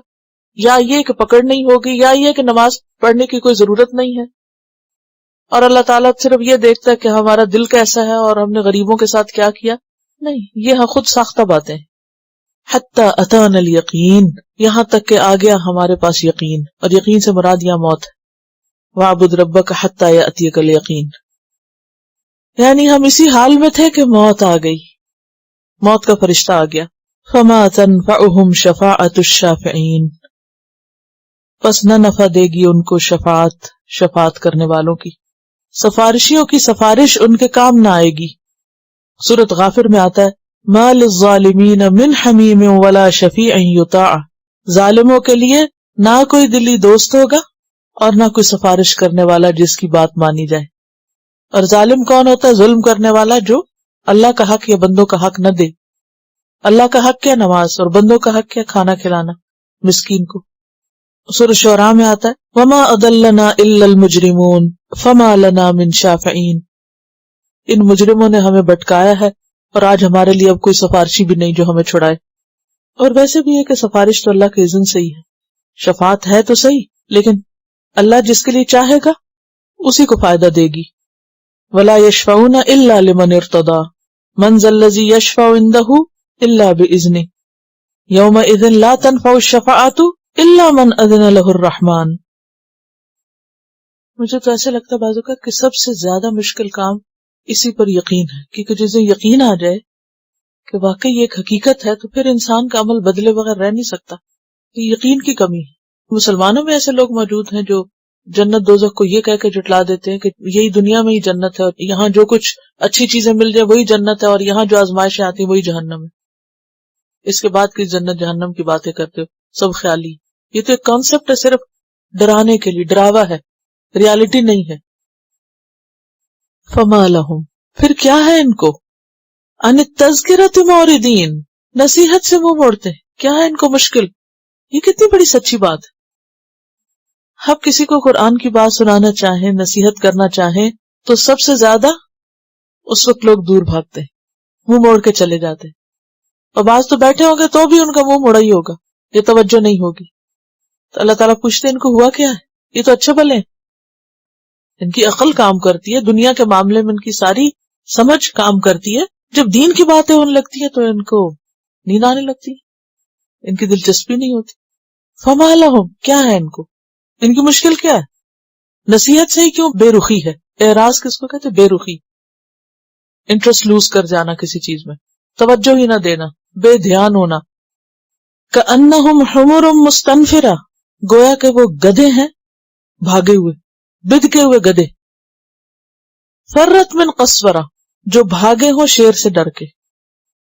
یا یہ کہ پکڑ نہیں ہوگی، یا یہ کہ نماز پڑھنے کی کوئی ضرورت نہیں ہے، اور اللہ تعالیٰ صرف یہ دیکھتا ہے کہ ہمارا دل کیسا ہے اور ہم نے غریبوں کے ساتھ کیا کیا، نہیں، یہ خود ساختہ باتیں ہیں. حتی اتانا الیقین، یہاں تک کہ آ گیا ہمارے پاس یقین، اور یقین سے مراد یہاں موت ہے. وَاعْبُدْ رَبَّكَ حَتَّى يَأْتِيَكَ الْيَقِينُ، یعنی ہم اسی حال میں تھے کہ موت آ گئی، موت کا فرشتہ آ گیا. فَمَا تَنْفَعُهُمْ شَفَاعَةُ الشَّافِعِينَ، پس نہ نفع دے گی ان کو شفاعت کرنے والوں کی، سفارشیوں کی سفارش ان کے کام نہ آئے گی. سورۃ غافر میں آتا ہے مَا لِلظَّالِمِينَ مِنْ حَمِيمٍ وَلَا شَفِيعٍ يُطَاعَ، ظالموں کے لیے نہ کوئی دلی دوست ہوگا اور نہ کوئی سفارش کرنے والا جس کی بات مانی جائے. اور ظالم کون ہوتا ہے؟ ظلم کرنے والا جو اللہ کا حق یا بندوں کا حق نہ دے. اللہ کا حق کیا؟ نماز، اور بندوں کا حق کیا؟ کھانا کھلانا مسکین کو. سورۃ شعراء میں آتا ہے وَمَا أَضَلَّنَا إِلَّا الْمُجْرِمُونَ فَمَا لَنَا مِنْ شَافِعِينَ، ان مجرموں نے ہمیں بھٹکایا ہے اور آج ہمارے لیے اب کوئی سفارشی بھی نہیں جو ہمیں چھڑائے. اور ویسے بھی ہے کہ سفارش تو اللہ کے اذن سے ہی ہے، شفاعت ہے تو صحیح لیکن اللہ جس کے لیے چاہے گا اسی کو فائدہ دے گی. وَلَا يَشْفَعُونَ إِلَّا لِمَنِ ارْتَضَىٰ مَنْ ذَا الَّذِي يَشْفَعُ عِندَهُ إِلَّا بِإِذْنِهِ يَوْمَئِذٍ لَا تَنْفَعُ الشَّفَاعَةُ إِلَّا مَنْ أَذِنَ لَهُ الرَّحْمَٰنُ. مجھے تو ایسے لگتا ہے بعض اوقات کہ سب سے زیادہ مشکل کام اسی پر یقین ہے، کیونکہ جس دن یقین آ جائے کہ واقعی یہ ایک حقیقت ہے تو پھر انسان کا عمل بدلے بغیر رہ نہیں سکتا. یہ یقین کی کمی ہے. مسلمانوں میں ایسے لوگ موجود ہیں جو جنت دوزخ کو یہ کہہ کے جھٹلا دیتے ہیں کہ یہی دنیا میں ہی جنت ہے اور یہاں جو کچھ اچھی چیزیں مل جائے وہی جنت ہے اور یہاں جو آزمائشیں آتی ہیں وہی جہنم ہے. اس کے بعد کی جنت جہنم کی باتیں کرتے ہو، سب خیالی. یہ تو ایک کانسیپٹ ہے صرف ڈرانے کے لیے، ڈراوا ہے، ریالٹی نہیں ہے. فما لہم، پھر کیا ہے ان کو؟ ان التذکرۃ معرضین، نصیحت سے منہ موڑتے ہیں. کیا ہے ان کو مشکل؟ یہ کتنی بڑی سچی بات ہے. آپ کسی کو قرآن کی بات سنانا چاہیں، نصیحت کرنا چاہیں تو سب سے زیادہ اس وقت لوگ دور بھاگتے ہیں، منہ موڑ کے چلے جاتے ہیں. اور بعض تو بیٹھے ہوں گے تو بھی ان کا منہ موڑا ہی ہوگا، یہ توجہ نہیں ہوگی. تو اللہ تعالیٰ پوچھتے ہیں ان کو ہوا کیا ہے؟ یہ تو اچھے بھلے ہیں، ان کی عقل کام کرتی ہے، دنیا کے معاملے میں ان کی ساری سمجھ کام کرتی ہے. جب دین کی باتیں ہونے لگتی ہے تو ان کو نیند آنے لگتی ہے، ان کی دلچسپی نہیں ہوتی. فما لہم، کیا ہے ان کو؟ ان کی مشکل کیا ہے؟ نصیحت سے ہی کیوں بے رخی ہے؟ اعراض کس کو کہتے؟ بے رخی، انٹرسٹ لوز کر جانا کسی چیز میں، توجہ ہی نہ دینا، بے دھیان ہونا. کأنہم حمر مستنفرہ، گویا کہ وہ گدھے ہیں بھاگے ہوئے، بدکے ہوئے گدھے. فرت من قسورہ، جو بھاگے ہوں شیر سے ڈر کے.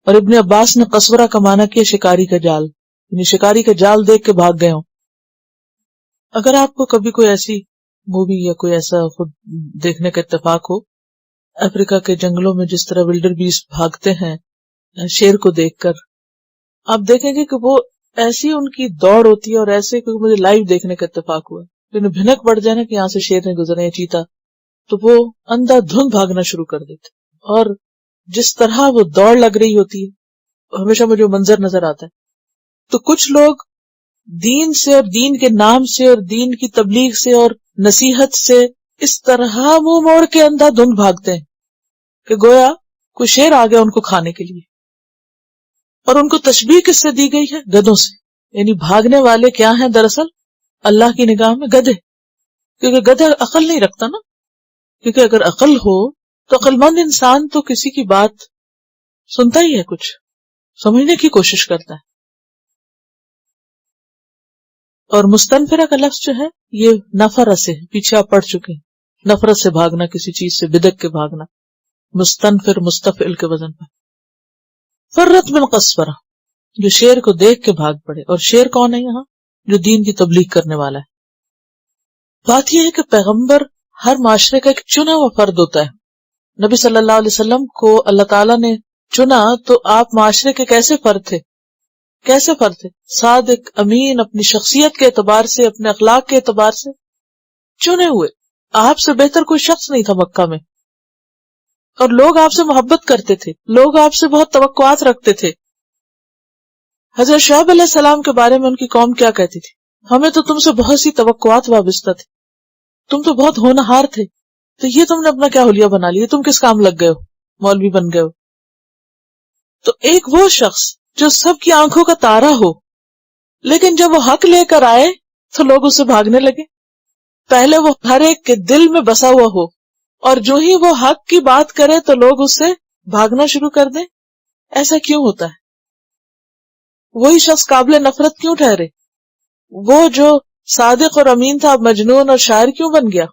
اور ابن عباس نے قسورہ کا معنی کیا شکاری کا جال، یعنی شکاری کا جال دیکھ کے بھاگ گئے ہوں. اگر آپ کو کبھی کوئی ایسی مووی یا کوئی ایسا خود دیکھنے کا اتفاق ہو، افریقہ کے جنگلوں میں جس طرح ولڈر بیسٹ بھاگتے ہیں شیر کو دیکھ کر، آپ دیکھیں گے کہ وہ ایسی ان کی دوڑ ہوتی ہے اور ایسے کہ مجھے لائیو دیکھنے کا اتفاق ہوا، انہیں بھنک پڑ جائے نا کہ یہاں سے شیر نے گزرے یا چیتا، تو وہ اندھا دھند بھاگنا شروع کر دیتے. اور جس طرح وہ دوڑ لگ رہی ہوتی ہے ہمیشہ مجھے منظر نظر آتا ہے. تو کچھ لوگ دین سے اور دین کے نام سے اور دین کی تبلیغ سے اور نصیحت سے اس طرح منہ موڑ کے اندھا دھند بھاگتے ہیں کہ گویا کوئی شیر آ گیا ان کو کھانے کے لیے. اور ان کو تشبیہ کس سے دی گئی ہے؟ گدھوں سے. یعنی بھاگنے والے کیا ہیں دراصل؟ اللہ کی نگاہ میں گدھے، کیونکہ گدھا عقل نہیں رکھتا نا. کیونکہ اگر عقل ہو تو عقل مند انسان تو کسی کی بات سنتا ہی ہے، کچھ سمجھنے کی کوشش کرتا ہے. اور مستنفرہ کا لفظ جو ہے یہ نفرہ سے، پیچھے آپ پڑھ چکے ہیں، نفرت سے بھاگنا، کسی چیز سے بدک کے بھاگنا. مستنفر مستفعل کے وزن پر. فرت من قسورہ، جو شیر کو دیکھ کے بھاگ پڑے. اور شیر کون ہے یہاں؟ جو دین کی تبلیغ کرنے والا ہے. بات یہ ہے کہ پیغمبر ہر معاشرے کا ایک چنا ہوا فرد ہوتا ہے. نبی صلی اللہ علیہ وسلم کو اللہ تعالیٰ نے چنا تو آپ معاشرے کے کیسے فرد تھے؟ کیسے فرد تھے؟ صادق، امین، اپنی شخصیت کے اعتبار سے، اپنے اخلاق کے اعتبار سے چنے ہوئے. آپ سے بہتر کوئی شخص نہیں تھا مکہ میں، اور لوگ آپ سے محبت کرتے تھے، لوگ آپ سے بہت توقعات رکھتے تھے. حضرت شعیب علیہ السلام کے بارے میں ان کی قوم کیا کہتی تھی؟ ہمیں تو تم سے بہت سی توقعات وابستہ تھی، تم تو بہت ہونہار تھے، تو یہ تم نے اپنا کیا حلیہ بنا لیا، تم کس کام لگ گئے ہو، مولوی بن گئے ہو. تو ایک وہ شخص جو سب کی آنکھوں کا تارا ہو، لیکن جب وہ حق لے کر آئے تو لوگ اس سے بھاگنے لگے. پہلے وہ ہر ایک کے دل میں بسا ہوا ہو، اور جو ہی وہ حق کی بات کرے تو لوگ اس سے بھاگنا شروع کر دیں. ایسا کیوں ہوتا ہے؟ وہی شخص قابل نفرت کیوں ٹھہرے؟ وہ جو صادق اور امین تھا اب مجنون اور شاعر کیوں بن گیا؟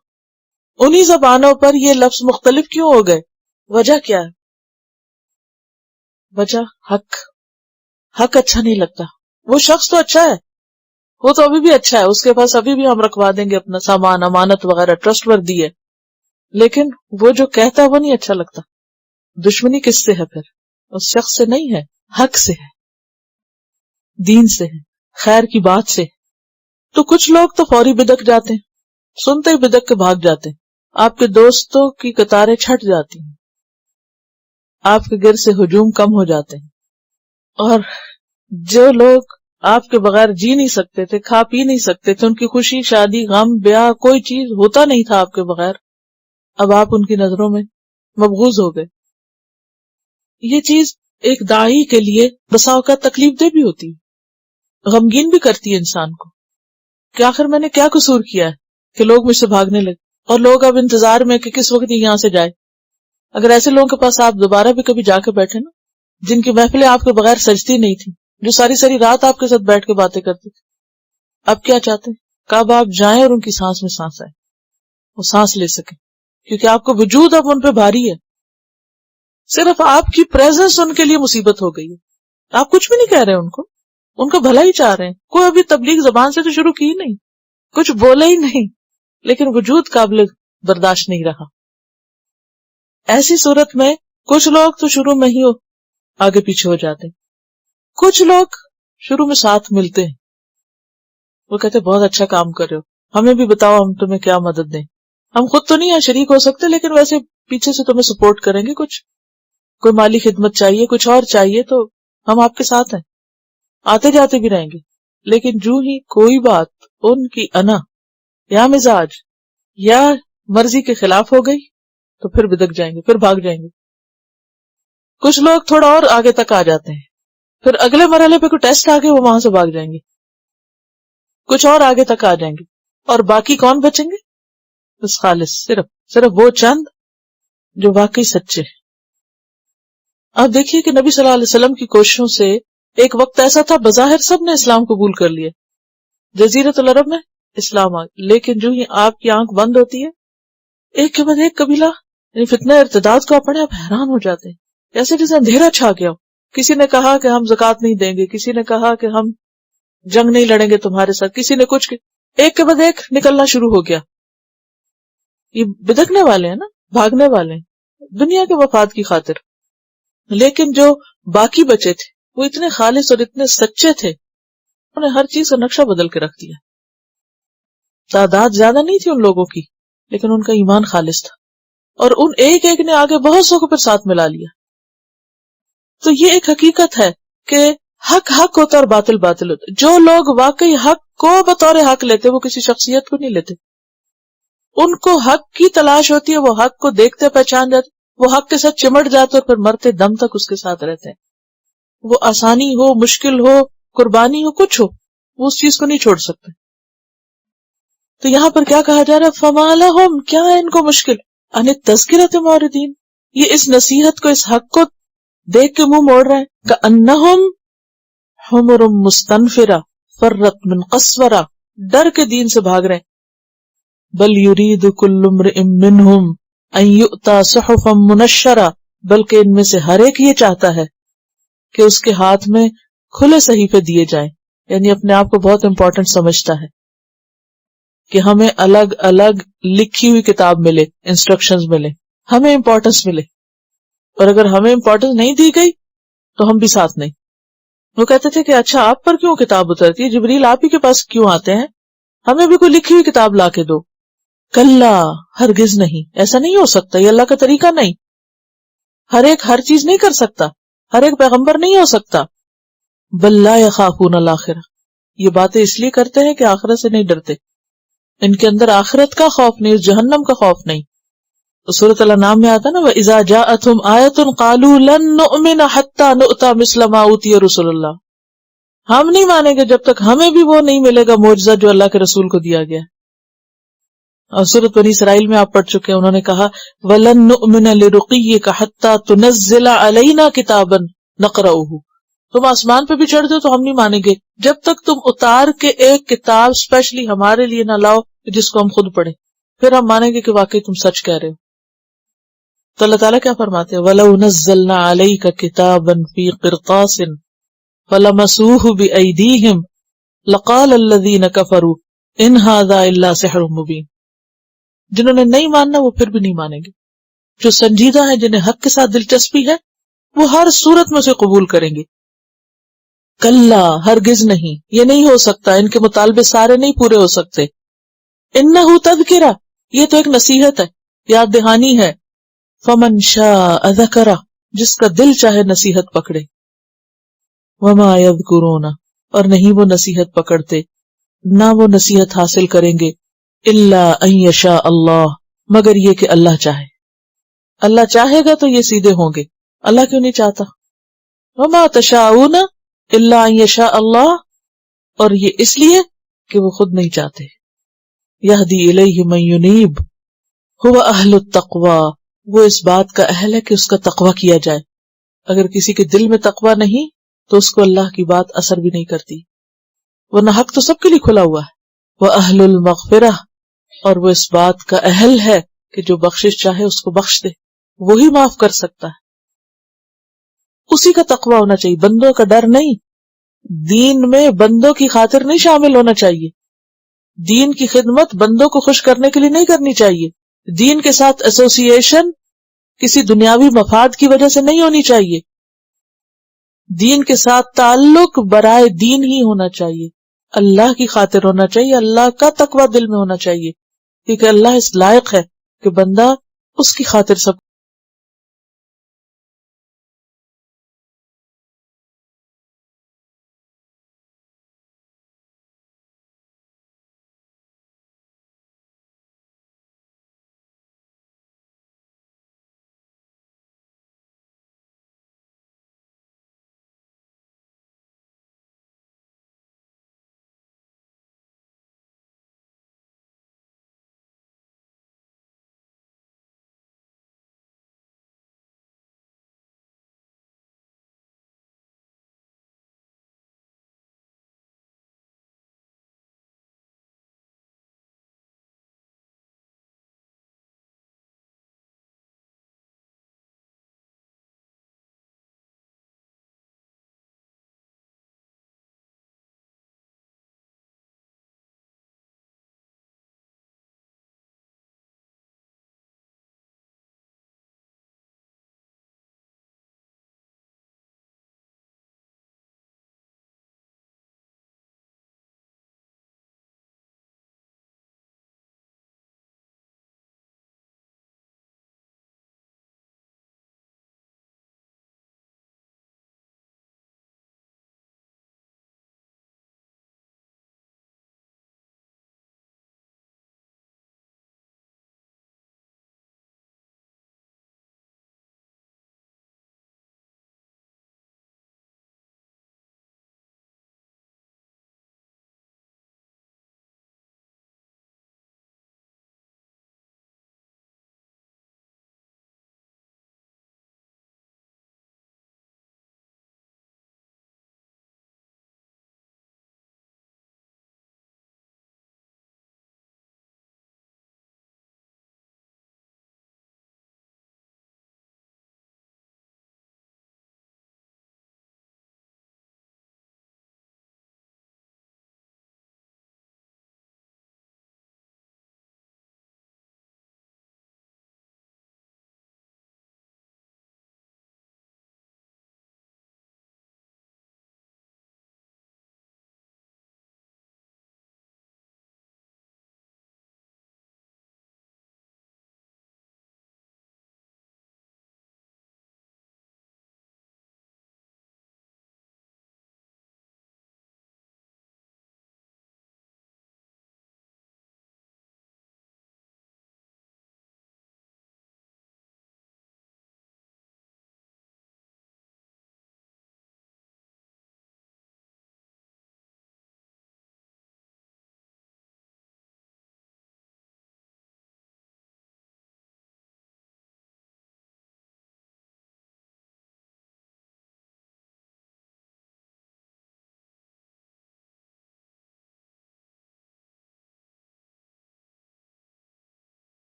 انہی زبانوں پر یہ لفظ مختلف کیوں ہو گئے؟ وجہ کیا ہے؟ وجہ حق اچھا نہیں لگتا. وہ شخص تو اچھا ہے، وہ تو ابھی بھی اچھا ہے، اس کے پاس ابھی بھی ہم رکھوا دیں گے اپنا سامان، امانت وغیرہ، ٹرسٹ وردی ہے، لیکن وہ جو کہتا ہے وہ نہیں اچھا لگتا. دشمنی کس سے ہے پھر؟ اس شخص سے نہیں ہے، حق سے ہے، دین سے ہے، خیر کی بات سے. تو کچھ لوگ تو فوری بدک جاتے ہیں، سنتے ہی بدک کے بھاگ جاتے ہیں. آپ کے دوستوں کی قطاریں چھٹ جاتی ہیں، آپ کے گرد سے ہجوم کم ہو جاتے ہیں. اور جو لوگ آپ کے بغیر جی نہیں سکتے تھے، کھا پی نہیں سکتے تھے، ان کی خوشی، شادی، غم، بیاہ، کوئی چیز ہوتا نہیں تھا آپ کے بغیر، اب آپ ان کی نظروں میں مبغوض ہو گئے. یہ چیز ایک داعی کے لیے بسا اوقات تکلیف دہ بھی ہوتی ہے، غمگین بھی کرتی ہے انسان کو کہ آخر میں نے کیا قصور کیا ہے کہ لوگ مجھ سے بھاگنے لگے، اور لوگ اب انتظار میں کہ کس وقت یہ یہاں سے جائے. اگر ایسے لوگوں کے پاس آپ دوبارہ بھی کبھی جا کے بیٹھے نا، جن کی محفلیں آپ کے بغیر سجتی نہیں تھی، جو ساری ساری رات آپ کے ساتھ بیٹھ کے باتیں کرتے تھے، اب کیا چاہتے ہیں؟ کب آپ جائیں اور ان کی سانس میں سانس آئے، وہ سانس لے سکیں، کیونکہ آپ کا وجود اب ان پہ بھاری ہے. صرف آپ کی پریزنس ان کے لیے مصیبت ہو گئی ہے. آپ کچھ بھی نہیں کہہ رہے ان کا بھلا ہی چاہ رہے ہیں، کوئی ابھی تبلیغ زبان سے تو شروع کی نہیں، کچھ بولے ہی نہیں، لیکن وجود قابل برداشت نہیں رہا. ایسی صورت میں کچھ لوگ تو شروع میں ہی آگے پیچھے ہو جاتے ہیں، کچھ لوگ شروع میں ساتھ ملتے ہیں، وہ کہتے بہت اچھا کام کر رہے ہو، ہمیں بھی بتاؤ ہم تمہیں کیا مدد دیں. ہم خود تو نہیں شریک ہو سکتے، لیکن ویسے پیچھے سے تمہیں سپورٹ کریں گے، کچھ کوئی مالی خدمت چاہیے، کچھ اور چاہیے تو ہم آپ کے ساتھ ہیں، آتے جاتے بھی رہیں گے. لیکن جو ہی کوئی بات ان کی انا یا مزاج یا مرضی کے خلاف ہو گئی تو پھر بدک جائیں گے، پھر بھاگ جائیں گے. کچھ لوگ تھوڑا اور آگے تک آ جاتے ہیں، پھر اگلے مرحلے پہ کوئی ٹیسٹ آ گئے وہ وہاں سے بھاگ جائیں گے، کچھ اور آگے تک آ جائیں گے، اور باقی کون بچیں گے؟ بس خالص صرف وہ چند جو واقعی سچے ہیں. آپ دیکھیے کہ نبی صلی اللہ علیہ وسلم کی کوششوں سے ایک وقت ایسا تھا بظاہر سب نے اسلام قبول کر لیا، جزیرۃ العرب میں اسلام آ، لیکن جو ہی آپ کی آنکھ بند ہوتی ہے، ایک کے بعد ایک قبیلہ یعنی فتنہ ارتداد کو اپنے آپ حیران ہو جاتے ہیں، ایسے جیسے اندھیرا چھا گیا ہو. کسی نے کہا کہ ہم زکوٰۃ نہیں دیں گے، کسی نے کہا کہ ہم جنگ نہیں لڑیں گے تمہارے ساتھ، کسی نے کچھ، ایک کے بعد ایک نکلنا شروع ہو گیا. یہ بدکنے والے ہیں نا، بھاگنے والے ہیں دنیا کے مفاد کی خاطر. لیکن جو باقی بچے تھے وہ اتنے خالص اور اتنے سچے تھے، انہوں نے ہر چیز کا نقشہ بدل کے رکھ دیا. تعداد زیادہ نہیں تھی ان لوگوں کی، لیکن ان کا ایمان خالص تھا، اور ان ایک ایک نے آگے بہت سو کو پھر ساتھ ملا لیا. تو یہ ایک حقیقت ہے کہ حق حق ہوتا اور باطل باطل ہوتا. جو لوگ واقعی حق کو بطور حق لیتے وہ کسی شخصیت کو نہیں لیتے، ان کو حق کی تلاش ہوتی ہے، وہ حق کو دیکھتے پہچان جاتے، وہ حق کے ساتھ چمٹ جاتے اور پھر مرتے دم تک اس کے ساتھ رہتے ہیں. وہ آسانی ہو، مشکل ہو، قربانی ہو، کچھ ہو، وہ اس چیز کو نہیں چھوڑ سکتے. تو یہاں پر کیا کہا جا رہا ہے؟ فما لہم، کیا ہے ان کو مشکل، ان التذکرۃ معرضین، یہ اس نصیحت کو، اس حق کو دیکھ کے منہ موڑ رہے ہیں. کأنہم حمر مستنفرہ فرت من قسورہ، ڈر کے دین سے بھاگ رہے ہیں. بل یرید کل امرئ منہم ان یؤتی صحفا منشرہ، بلکہ ان میں سے ہر ایک یہ چاہتا ہے کہ اس کے ہاتھ میں کھلے صحیفے دیے جائیں، یعنی اپنے آپ کو بہت امپورٹنٹ سمجھتا ہے. کہ ہمیں الگ الگ لکھی ہوئی کتاب ملے، انسٹرکشنز ملے، ہمیں امپورٹنس ملے، اور اگر ہمیں امپورٹنس نہیں دی گئی تو ہم بھی ساتھ نہیں. وہ کہتے تھے کہ اچھا آپ پر کیوں کتاب اترتی ہے، جبریل آپ ہی کے پاس کیوں آتے ہیں، ہمیں بھی کوئی لکھی ہوئی کتاب لا کے دو. کلا، ہرگز نہیں، ایسا نہیں ہو سکتا، یہ اللہ کا طریقہ نہیں. ہر ایک ہر چیز نہیں کر سکتا، ہر ایک پیغمبر نہیں ہو سکتا. بل لا یخافون الآخرہ، یہ باتیں اس لیے کرتے ہیں کہ آخرت سے نہیں ڈرتے، ان کے اندر آخرت کا خوف نہیں، اس جہنم کا خوف نہیں. تو سورۃ الانعام میں آتا نا وَإِذَا جَاءَتْهُمْ آیَةٌ قَالُوا لَن نُؤْمِنَ حَتَّى نُؤْتَى مِثْلَ مَا أُوتِیَ رُسُلُ اللَّهِ، ہم نہیں مانیں گے جب تک ہمیں بھی وہ نہیں ملے گا معجزہ جو اللہ کے رسول کو دیا گیا. اور سورۃ بنی اسرائیل میں آپ پڑھ چکے ہیں، انہوں نے کہا وَلَن نُؤْمِنَ لِرُقِيِّكَ حَتَّى تُنَزِّلَ عَلَيْنَا كِتَابًا نَقْرَؤُهُ، تم آسمان پہ بھی چڑھ دو تو ہم نہیں مانیں گے جب تک تم اتار کے ایک کتاب اسپیشلی ہمارے لیے نہ لاؤ جس کو ہم خود پڑھیں، پھر ہم مانیں گے کہ واقعی تم سچ کہہ رہے ہو. تو اللہ تعالیٰ کیا فرماتے ہیں وَلَوْ نَزَّلْنَا عَلَيْكَ كِتَابًا فِي قِرْطَاسٍ فَلَمَسُوهُ بِأَيْدِيهِمْ لَقَالَ الَّذِينَ كَفَرُوا إِنْ هَذَا إِلَّا سِحْرٌ مُبِينٌ. جنہوں نے نہیں ماننا وہ پھر بھی نہیں مانیں گے، جو سنجیدہ ہیں، جنہیں حق کے ساتھ دلچسپی ہے، وہ ہر صورت میں اسے قبول کریں گے. کلا، ہرگز نہیں، یہ نہیں ہو سکتا، ان کے مطالبے سارے نہیں پورے ہو سکتے. انہ تذکرہ، یہ تو ایک نصیحت ہے، یاد دہانی ہے. فمن شاء ذکرہ، جس کا دل چاہے نصیحت پکڑے. وما یذکرون، اور نہیں وہ نصیحت پکڑتے، نہ وہ نصیحت حاصل کریں گے، الا ان یشاء اللہ، مگر یہ کہ اللہ چاہے. اللہ چاہے گا تو یہ سیدھے ہوں گے، اللہ کیوں نہیں چاہتا. وما تشاءون الا ان یشاء اللہ، اور یہ اس لیے کہ وہ خود نہیں چاہتے. یہدی الیہ من ینیب هو اہل التقوی، وہ اس بات کا اہل ہے کہ اس کا تقوی کیا جائے. اگر کسی کے دل میں تقوی نہیں تو اس کو اللہ کی بات اثر بھی نہیں کرتی، ورنہ حق تو سب کے لیے کھلا ہوا ہے. وَأَهْلُ الْمَغْفِرَةِ، اور وہ اس بات کا اہل ہے کہ جو بخشش چاہے اس کو بخش دے، وہی معاف کر سکتا ہے. اسی کا تقوی ہونا چاہیے، بندوں کا ڈر نہیں. دین میں بندوں کی خاطر نہیں شامل ہونا چاہیے، دین کی خدمت بندوں کو خوش کرنے کے لیے نہیں کرنی چاہیے، دین کے ساتھ ایسوسیشن کسی دنیاوی مفاد کی وجہ سے نہیں ہونی چاہیے، دین کے ساتھ تعلق برائے دین ہی ہونا چاہیے، اللہ کی خاطر ہونا چاہیے، اللہ کا تقوی دل میں ہونا چاہیے، کیونکہ اللہ اس لائق ہے کہ بندہ اس کی خاطر سب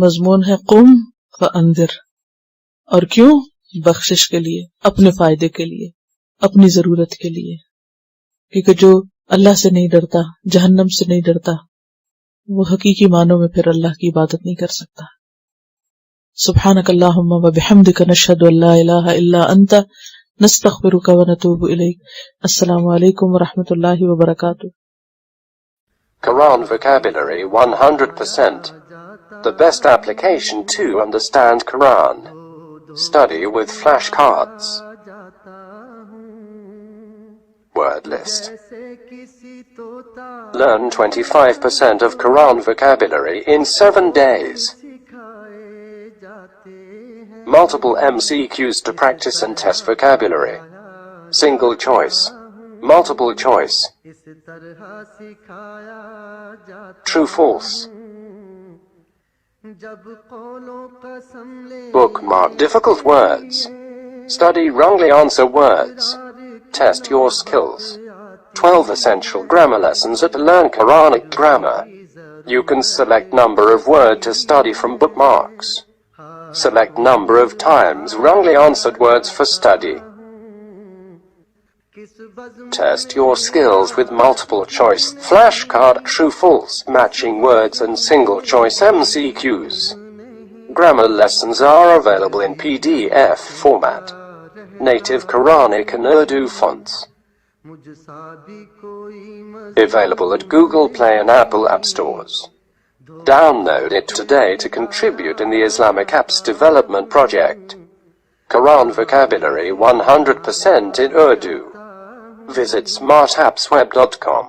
مضمون ہے قم فانذر، اور کیوں؟ بخشش کے لیے، اپنے فائدے کے لیے، اپنی ضرورت کے لیے، کیونکہ جو اللہ سے نہیں ڈرتا، جہنم سے نہیں ڈرتا، وہ حقیقی معنوں میں پھر اللہ کی عبادت نہیں کر سکتا۔ سبحانک اللہم و بحمدک نشہد ان لا الہ الا انت نستغفرک و نتوب الیک۔ السلام علیکم ورحمۃ اللہ وبرکاتہ۔ Quran vocabulary 100%. The best application to understand Quran. Study with flashcards. Word list. Learn 25% of Quran vocabulary in 7 days. Multiple MCQs to practice and test vocabulary. Single choice. Multiple choice. True false. Bookmark difficult words. Study wrongly answer words. Test your skills. 12 essential grammar lessons at Learn Quranic Grammar. You can select number of word to study from bookmarks. Select number of times wrongly answered words for study. Test your skills with multiple choice flashcard, true false, matching words and single choice MCQs. Grammar lessons are available in PDF format. Native Quranic and Urdu fonts. Available at Google Play and Apple App Stores. Download it today to contribute in the Islamic Apps Development Project. Quran vocabulary 100% in Urdu. Visit smartappsweb.com.